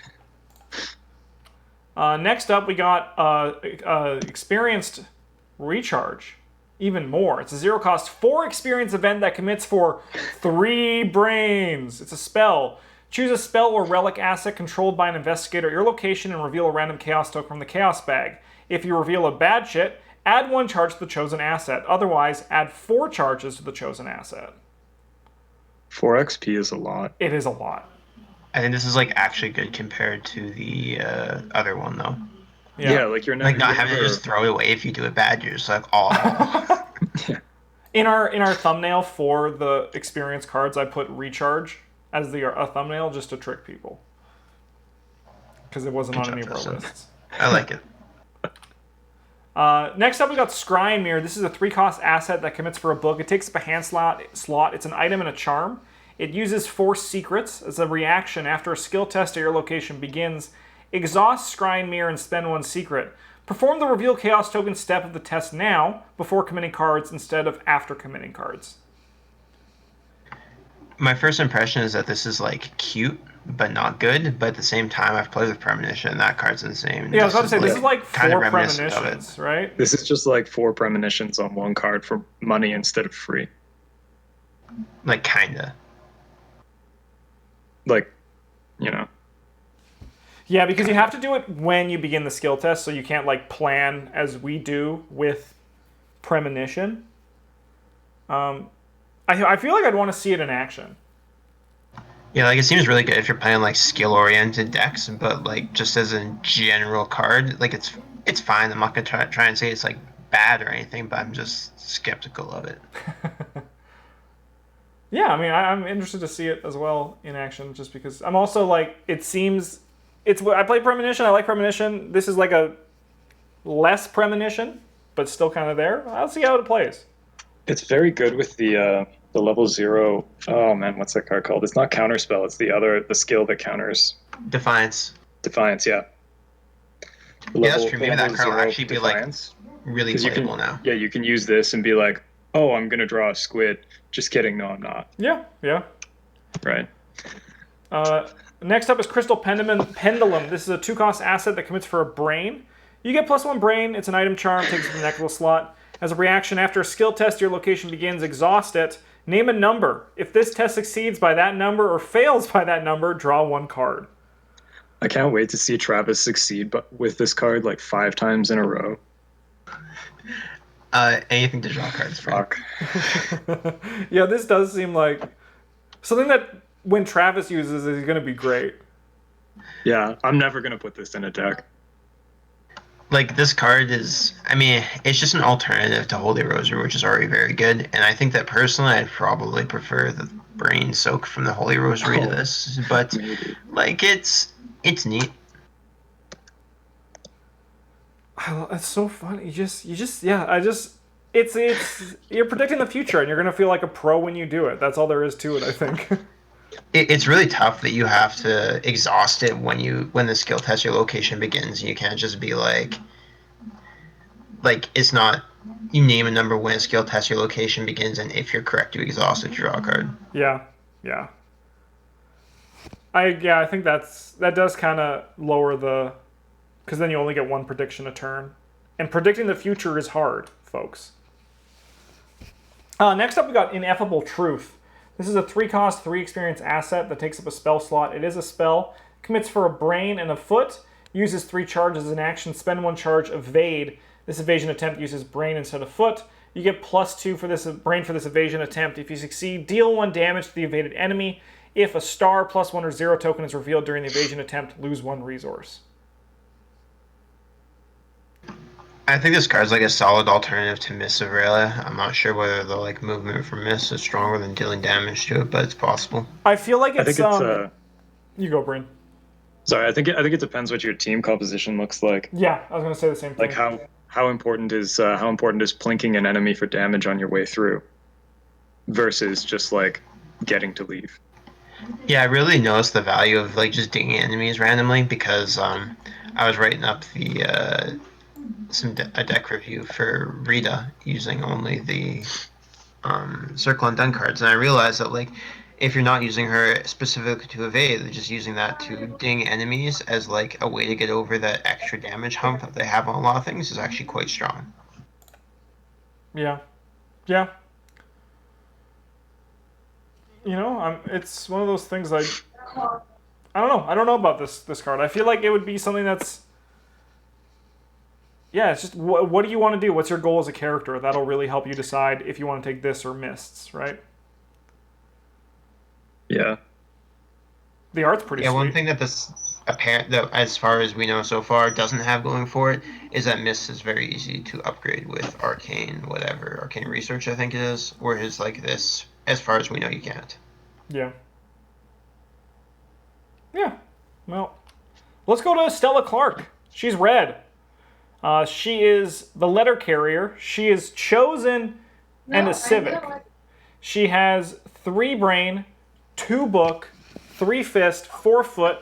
Next up, we got experienced recharge. Even more. It's a 0-cost 4 experience event that commits for 3 brains. It's a spell. Choose a spell or relic asset controlled by an investigator at your location and reveal a random chaos token from the chaos bag. If you reveal a bad shit, add 1 charge to the chosen asset. Otherwise, add 4 charges to the chosen asset. 4 XP is a lot. It is a lot. I think this is actually good compared to the other one though. Yeah, you're never not having to just throw it away if you do it bad. You're just oh. Yeah. In our thumbnail for the experience cards, I put recharge as a thumbnail just to trick people because it wasn't on any of our lists. I like it. Next up, we got Scry Mirror. This is a 3-cost asset that commits for a book. It takes up a hand slot. It's an item and a charm. It uses Force Secrets as a reaction after a skill test at your location begins. Exhaust Scry Mirror and spend 1 secret. Perform the reveal chaos token step of the test now before committing cards instead of after committing cards. My first impression is that this is cute but not good, but at the same time I've played with Premonition and that card's insane. Yeah, I was about to say, this is 4 Premonitions, right? This is just 4 Premonitions on 1 card for money instead of free. Kinda. Yeah, because you have to do it when you begin the skill test, so you can't plan as we do with Premonition. I feel like I'd want to see it in action. Yeah, it seems really good if you're playing skill-oriented decks, but just as a general card, it's fine. I'm not gonna try and say it's bad or anything, but I'm just skeptical of it. Yeah, I mean, I'm interested to see it as well in action, just because I'm also it seems. I play Premonition. I like Premonition. This is a less Premonition, but still kind of there. I'll see how it plays. It's very good with the level 0. Oh man, what's that card called? It's not Counterspell. It's the skill that counters Defiance. Defiance, yeah. That's true. Maybe that card will actually be really playable now. Yeah, you can use this and be oh, I'm gonna draw a squid. Just kidding. No, I'm not. Yeah. Right. Next up is Crystal Pendulum. This is a 2-cost asset that commits for a brain. You get +1 brain. It's an item charm. Takes the necklace slot. As a reaction, after a skill test, your location begins. Exhaust it. Name a number. If this test succeeds by that number or fails by that number, draw 1 card. I can't wait to see Travis succeed with this card 5 times in a row. Anything to draw cards. Fuck. Yeah, this does seem like something that when Travis uses is going to be great. Yeah, I'm never going to put this in a deck. This card is, it's just an alternative to Holy Rosary, which is already very good. And I think that personally, I'd probably prefer the Brain Soak from the Holy Rosary to this. But, it's neat. It's so funny. It's you're predicting the future, and you're gonna feel like a pro when you do it. That's all there is to it, I think. It's really tough that you have to exhaust it when the skill test your location begins. You can't just be it's not. You name a number when a skill test your location begins, and if you're correct, you exhaust it, you draw a card. Yeah. I think that does kind of lower the. Because then you only get 1 prediction a turn. And predicting the future is hard, folks. Next up, we got Ineffable Truth. This is a 3-cost, 3 experience asset that takes up a spell slot. It is a spell. Commits for a brain and a foot. Uses 3 charges as an action. Spend 1 charge. Evade. This evasion attempt uses brain instead of foot. You get +2 for this brain for this evasion attempt. If you succeed, deal 1 damage to the evaded enemy. If a star +1 or 0 token is revealed during the evasion attempt, lose 1 resource. I think this card's like a solid alternative to Miss Aurelia. I'm not sure whether the like movement for Miss is stronger than dealing damage to it, but it's possible. I feel like I it's think it's You go, Bryn. sorry. I think it depends what your team composition looks like. Yeah, I was gonna say the same thing. Like how important is plinking an enemy for damage on your way through versus just like getting to leave. Yeah, I really noticed the value of like just dinging enemies randomly because I was writing up the a deck review for Rita using only the Circle and Done cards, and I realized that like if you're not using her specifically to evade, they're just using that to ding enemies as like a way to get over that extra damage hump that they have on a lot of things is actually quite strong. Yeah, yeah. You know, it's one of those things I don't know. I don't know about this card. I feel like it would be something that's yeah. It's just what do you want to do? What's your goal as a character? That'll really help you decide if you want to take this or mists, right? Yeah. The art's pretty Yeah, sweet. one thing that this apparent that as far as we know so far doesn't have going for it is that Mist is very easy to upgrade with Arcane Research I think it is, whereas like this, as far as we know, you can't. Yeah. Yeah. Well, let's go to Stella Clark. She's red. She is the letter carrier. She is chosen and a civic. She has 3 brain, 2 book, 3 fist, 4 foot,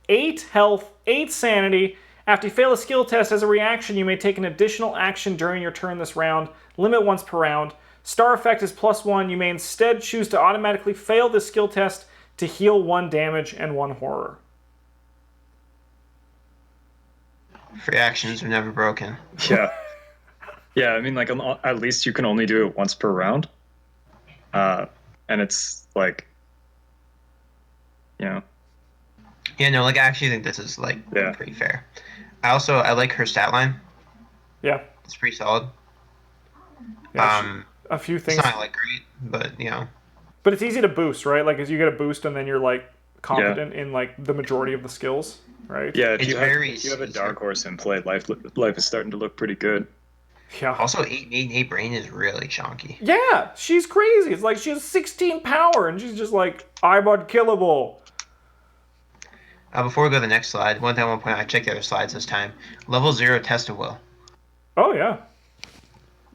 8 health, 8 sanity. After you fail a skill test as a reaction, you may take an additional action during your turn this round. Limit once per round. Star effect is +1. You may instead choose to automatically fail this skill test to heal 1 damage and 1 horror. Free actions are never broken. Yeah. Yeah, I mean, like, at least you can only do it once per round. And it's like, you know. Yeah, no, like I actually think this is like pretty fair. I like her stat line. Yeah. It's pretty solid. Yeah, a few things. It's not like great, but you know. But it's easy to boost, right? Like, as you get a boost, and then you're like competent in like the majority of the skills, right? Yeah, if you have a dark horse in play, life is starting to look pretty good. Yeah. Also, 8 brain is really chonky. Yeah, she's crazy. It's like she has 16 power, and she's just like, I'm unkillable. Before we go to the next slide, one thing I want to point out, I checked the other slides this time. Level 0 test of will. Oh, yeah.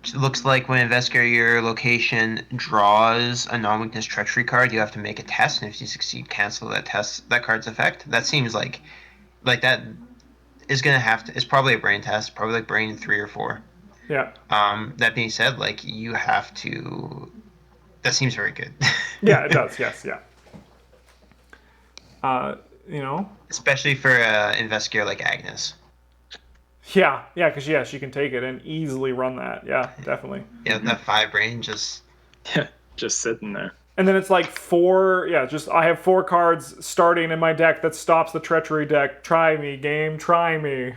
It looks like when Investigator your location draws a non-weakness treachery card, you have to make a test, and if you succeed, cancel that card's effect. That seems like that is gonna have to. It's probably a brain test, probably like brain 3 or 4. Yeah. That being said, like you have to. That seems very good. Yeah, it does. Yes. Yeah. You know. Especially for Investigator like Agnes. Yeah, because she can take it and easily run that. Yeah, definitely. Yeah, that 5 brain just. Yeah, just sitting there. And then it's like 4. Yeah, I have 4 cards starting in my deck that stops the treachery deck. Try me, game. Try me.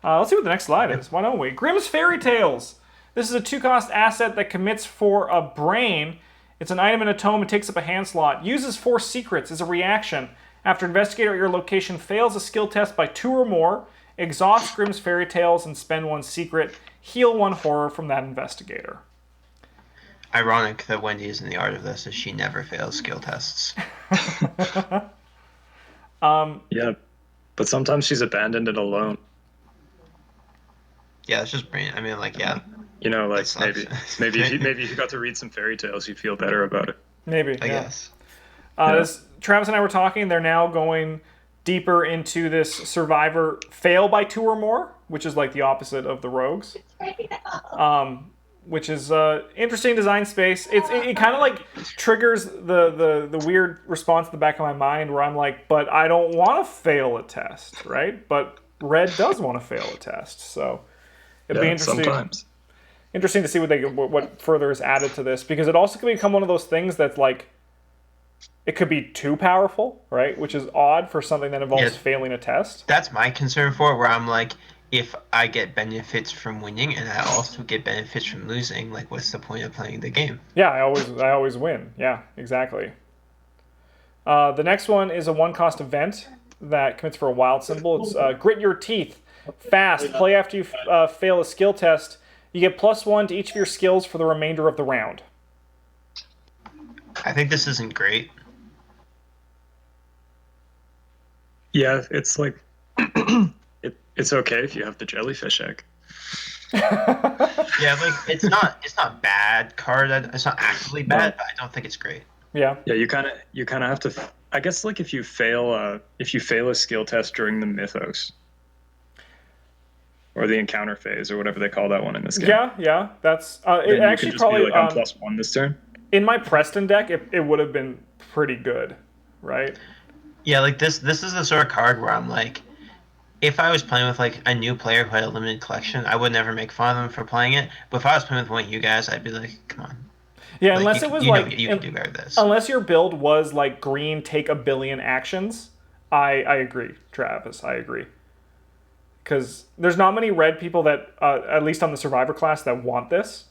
Let's see what the next slide is. Why don't we? Grimm's Fairy Tales. This is a 2-cost asset that commits for a brain. It's an item in a tome. It takes up a hand slot. Uses 4 secrets as a reaction. After Investigator at your location fails a skill test by 2 or more, exhaust Grimm's Fairy Tales and spend 1 secret. Heal 1 horror from that Investigator. Ironic that Wendy is in the art of this, as she never fails skill tests. Yeah, but sometimes she's abandoned and alone. Yeah, it's just brain. I mean, like, yeah. You know, like maybe if you got to read some fairy tales, you'd feel better about it. Maybe. I guess. Travis and I were talking. They're now going deeper into this survivor fail by 2 or more, which is like the opposite of the rogues. Which is interesting design space. It kind of like triggers the weird response in the back of my mind where I'm like, but I don't want to fail a test, right? But Red does want to fail a test, so it'll be interesting. Sometimes. Interesting to see what further is added to this, because it also can become one of those things that's like, it could be too powerful, right? Which is odd for something that involves failing a test. That's my concern for it, where I'm like, if I get benefits from winning and I also get benefits from losing, like what's the point of playing the game? Yeah, I always win. Yeah, exactly. The next one is a 1-cost event. that commits for a wild symbol. It's Grit Your Teeth. Fast. Play after you fail a skill test. You get +1 to each of your skills for the remainder of the round. I think this isn't great. Yeah, it's like it's okay if you have the jellyfish egg. Yeah, like it's not bad card. It's not actively bad, but I don't think it's great. Yeah. Yeah, you kind of have to. I guess like if you fail a skill test during the mythos or the encounter phase or whatever they call that one in this game. Yeah. That's it. You Actually, can just probably be like, I'm +1 this turn. In my Preston deck, it would have been pretty good, right? Yeah, like this is the sort of card where I'm like, if I was playing with like a new player who had a limited collection, I would never make fun of them for playing it. But if I was playing with one of you guys, I'd be like, come on. Yeah, like, unless it was like you can do better than this. Unless your build was like green, take a billion actions. I agree, Travis. I agree. Because there's not many red people that, at least on the Survivor class, that want this.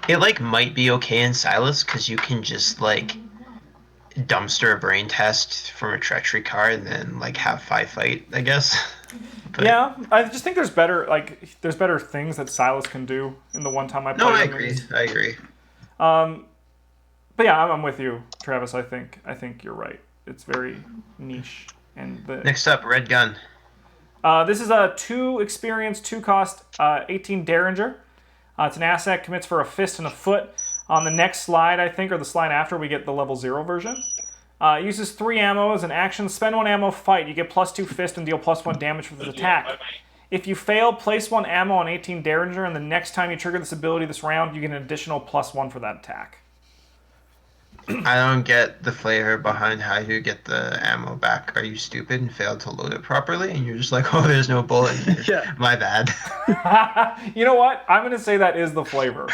It like might be okay in Silas because you can just like dumpster a brain test from a treachery card and then like have 5 fight, I guess. But, yeah, I just think there's better things that Silas can do in the one time I played. No, I agree. But yeah, I'm with you, Travis. I think you're right. It's very niche. And next up, Red Gun. This is a 2 experience, 2 cost, 18 Derringer. It's an asset, commits for a fist and a foot. On the next slide, I think, or the slide after, we get the level 0 version. Uses 3 ammo as an action. Spend 1 ammo, fight. You get +2 fist and deal +1 damage for this attack. If you fail, place 1 ammo on 18 Derringer, and the next time you trigger this ability this round, you get an additional +1 for that attack. I don't get the flavor behind how you get the ammo back. Are you stupid and failed to load it properly? And you're just like, oh, there's no bullet in it. Yeah. My bad. You know what? I'm going to say that is the flavor.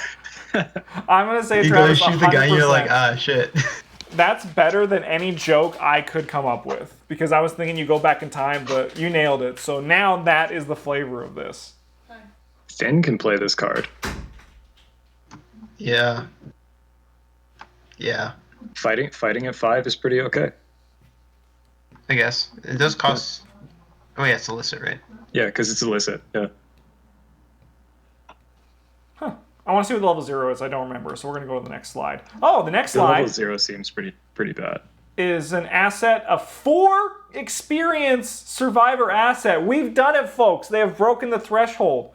I'm going to say you go to Travis, shoot the guy and you're 100%. like, ah, shit. That's better than any joke I could come up with. Because I was thinking you go back in time, but you nailed it. So now that is the flavor of this. Finn can play this card. Yeah. Yeah. Fighting at 5 is pretty okay. I guess. It does cost... Oh, yeah, it's illicit, right? Yeah, because it's illicit. Yeah. Huh. I want to see what the level 0 is. I don't remember, so we're going to go to the next slide. Oh, the next The slide level 0 seems pretty bad. is an asset, a 4 experience survivor asset. We've done it, folks. They have broken the threshold.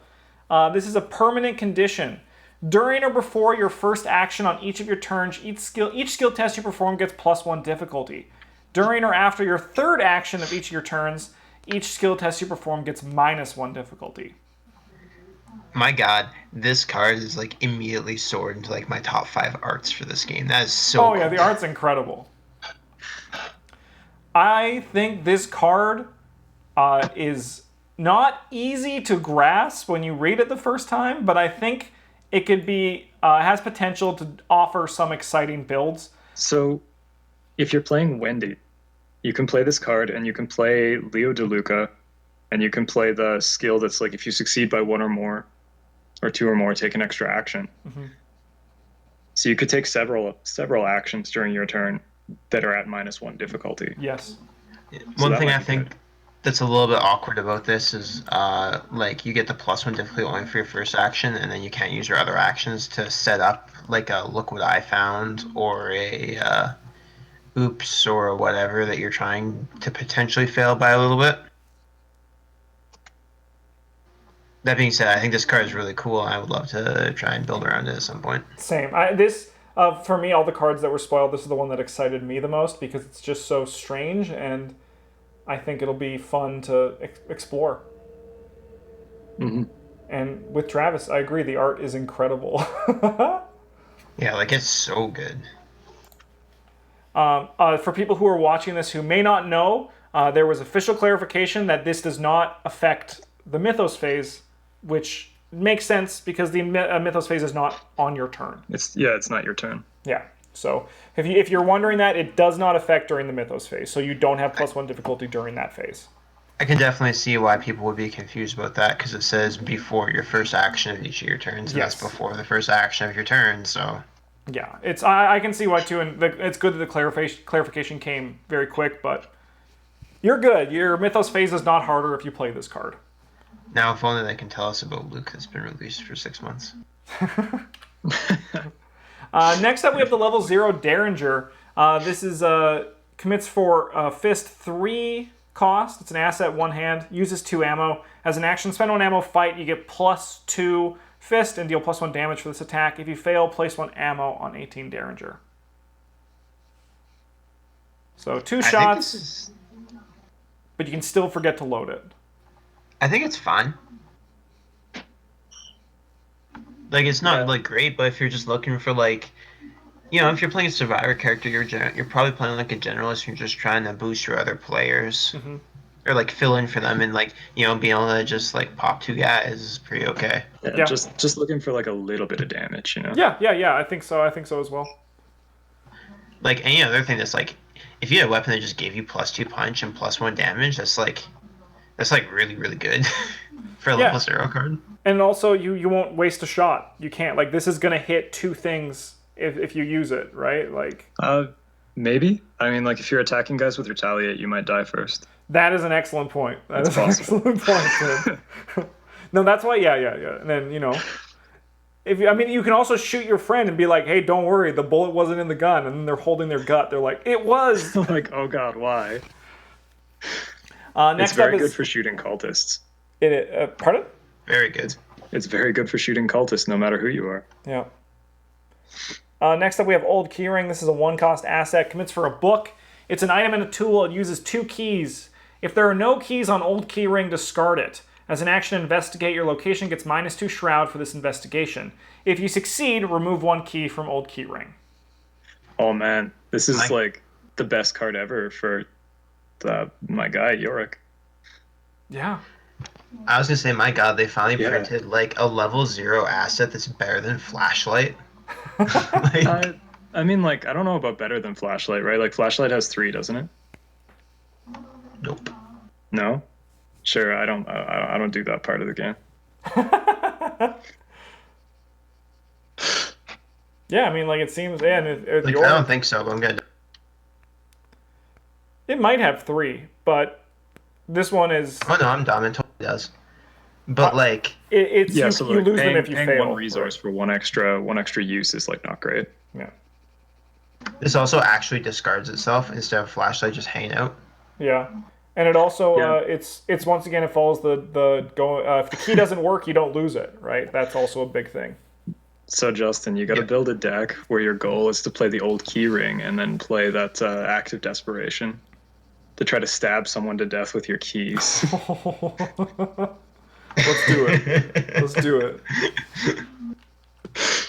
This is a permanent condition. During or before your first action on each of your turns, each skill test you perform gets +1 difficulty. During or after your third action of each of your turns, each skill test you perform gets -1 difficulty. My god, this card is like immediately soared into like my top 5 arts for this game. That is so Oh yeah, the art's incredible. I think this card is not easy to grasp when you read it the first time, but I think it could be has potential to offer some exciting builds. So, if you're playing Wendy, you can play this card, and you can play Leo DeLuca, and you can play the skill that's like if you succeed by 1 or more, or 2 or more, take an extra action. Mm-hmm. So you could take several actions during your turn that are at -1 difficulty. Yes. One thing I think that's a little bit awkward about this is like you get the +1 difficulty only for your first action, and then you can't use your other actions to set up like a look what I found or a oops or whatever that you're trying to potentially fail by a little bit. That being said, I think this card is really cool, and I would love to try and build around it at some point. Same. For me, all the cards that were spoiled, this is the one that excited me the most because it's just so strange, and I think it'll be fun to explore. Mm-hmm. And with Travis, I agree, the art is incredible. Yeah, like it's so good. For people who are watching this who may not know, there was official clarification that this does not affect the Mythos phase, which makes sense because the Mythos phase is not on your turn. It's not your turn. Yeah. So if you're wondering that, it does not affect during the Mythos phase. So you don't have +1 difficulty during that phase. I can definitely see why people would be confused about that because it says before your first action of each of your turns, and Yes. that's before the first action of your turn. So Yeah, I can see why too, and it's good that the clarification came very quick. But You're good. Your Mythos phase is not harder if you play this card. Now, if only they can tell us about Luke that's been released for 6 months. Next up, we have the level 0 Derringer. This is commits for Fist 3 cost. It's an asset, 1 hand. Uses 2 ammo. As an action, spend 1 ammo, fight. You get +2 Fist and deal +1 damage for this attack. If you fail, place 1 ammo on 18 Derringer. So 2 shots, but you can still forget to load it. I think it's fine. Like, it's not like great, but if you're just looking for like, you know, if you're playing a survivor character, you're probably playing like a generalist. You're just trying to boost your other players, or like fill in for them, and like, you know, being able to just like pop 2 guys is pretty okay. Yeah, just looking for like a little bit of damage, you know. Yeah. I think so as well. Like, any other thing that's like, if you had a weapon that just gave you +2 punch and +1 damage, that's like really, really good for a level 0 card. And also, you won't waste a shot. You can't, like, this is gonna hit 2 things if you use it, right? Like, maybe. I mean, like, if you're attacking guys with Retaliate, you might die first. That is an excellent point. That is an excellent point. No, that's why. Yeah. And then, you know, you can also shoot your friend and be like, "Hey, don't worry, the bullet wasn't in the gun," and then they're holding their gut. They're like, "It was." Like, oh god, why? Next it's very up good for shooting cultists. Pardon? Very good. It's very good for shooting cultists, no matter who you are. Yeah. Next up, we have Old Keyring. This is a 1-cost asset. Commits for a book. It's an item and a tool. It uses 2 keys. If there are no keys on Old Keyring, discard it. As an action, investigate your location. Gets -2 Shroud for this investigation. If you succeed, remove 1 key from Old Keyring. Oh man, this is like the best card ever for my guy Yorick. Yeah. I was gonna say, my god, they finally printed like a level 0 asset that's better than Flashlight. I mean, like, I don't know about better than Flashlight, right? Like, Flashlight has 3, doesn't it? Nope. No? Sure, I don't do that part of the game. Yeah, I mean, like, it seems, I don't think so, but I'm gonna. It might have 3, but this one is. Oh no, I'm dumb. It totally does. But like, you lose paying, them if you paying fail. 1 resource for one extra use is like not great. Yeah. this also actually discards itself instead of Flashlight just hanging out. Yeah. And it also, it's once again, it follows the go. If the key doesn't work, you don't lose it, right? That's also a big thing. So Justin, you got to build a deck where your goal is to play the Old Keyring and then play that Act of Desperation to try to stab someone to death with your keys. Let's do it. Let's do it.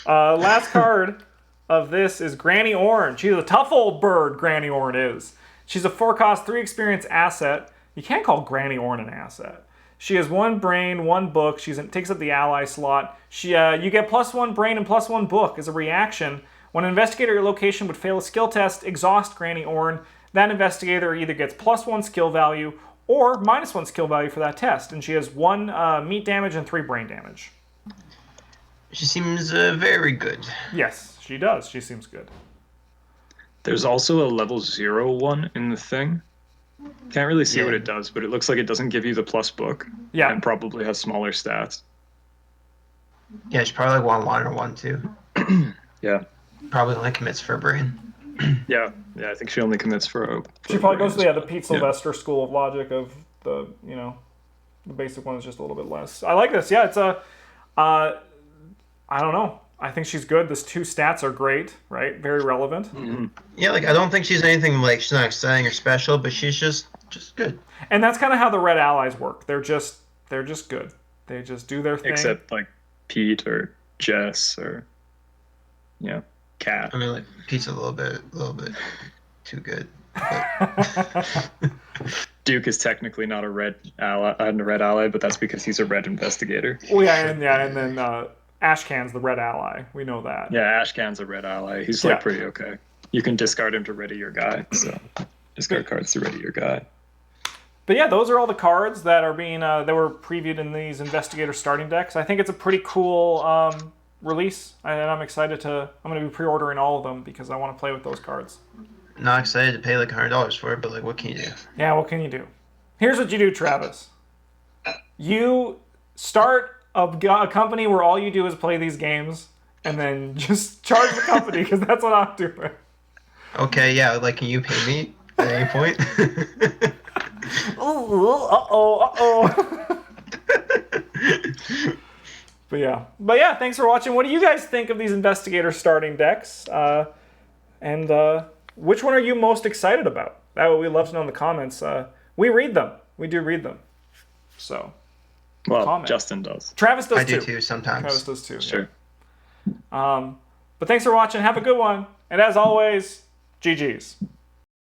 Last card of this is Granny Orn. She's a tough old bird, Granny Orn is. She's a 4-cost, 3 experience asset. You can't call Granny Orn an asset. She has 1 brain, 1 book. She takes up the ally slot. You get +1 brain and +1 book as a reaction. When an investigator at your location would fail a skill test, exhaust Granny Orn. That investigator either gets +1 skill value or -1 skill value for that test. And she has 1 meat damage and 3 brain damage. She seems very good. Yes, she does. She seems good. There's also a level 0 one in the thing. Can't really see what it does, but it looks like it doesn't give you the plus book. Yeah. And probably has smaller stats. Yeah, she's probably like 1-1 or 1-2. Yeah. Probably only commits for a brain. Yeah, I think she only commits for she probably goes to the Pete Sylvester school of logic of the basic one is just a little bit less. I like this. Yeah, it's I don't know. I think she's good. These 2 stats are great, right? Very relevant. Mm-hmm. Yeah, like I don't think she's anything like she's not exciting or special, but she's just good. And that's kind of how the red allies work. They're just good. They just do their thing. Except like Pete or Jess or Cat. I mean, like Pete's a little bit too good. But... Duke is technically not a red ally, but that's because he's a red investigator. Oh yeah, and then Ashcan's the red ally. We know that. Yeah, Ashcan's a red ally. He's like pretty okay. You can discard him to ready your guy. So discard cards to ready your guy. But yeah, those are all the cards that are being that were previewed in these Investigator Starting Decks. I think it's a pretty cool release, and I'm excited I'm going to be pre-ordering all of them because I want to play with those cards. not excited to pay like $100 for it, but like, what can you do? Yeah, what can you do? Here's what you do, Travis. You start a company where all you do is play these games, and then just charge the company, because that's what I'm doing. Okay, yeah, like, can you pay me at any point? Uh-oh. But yeah, thanks for watching. What do you guys think of these Investigator Starting Decks? And which one are you most excited about? That would we love to know in the comments. We read them. We do read them. So, Well, comment. Justin does. Travis does I too. do too sometimes. Travis does too. Sure. Yeah. But thanks for watching. Have a good one. And as always, GG's.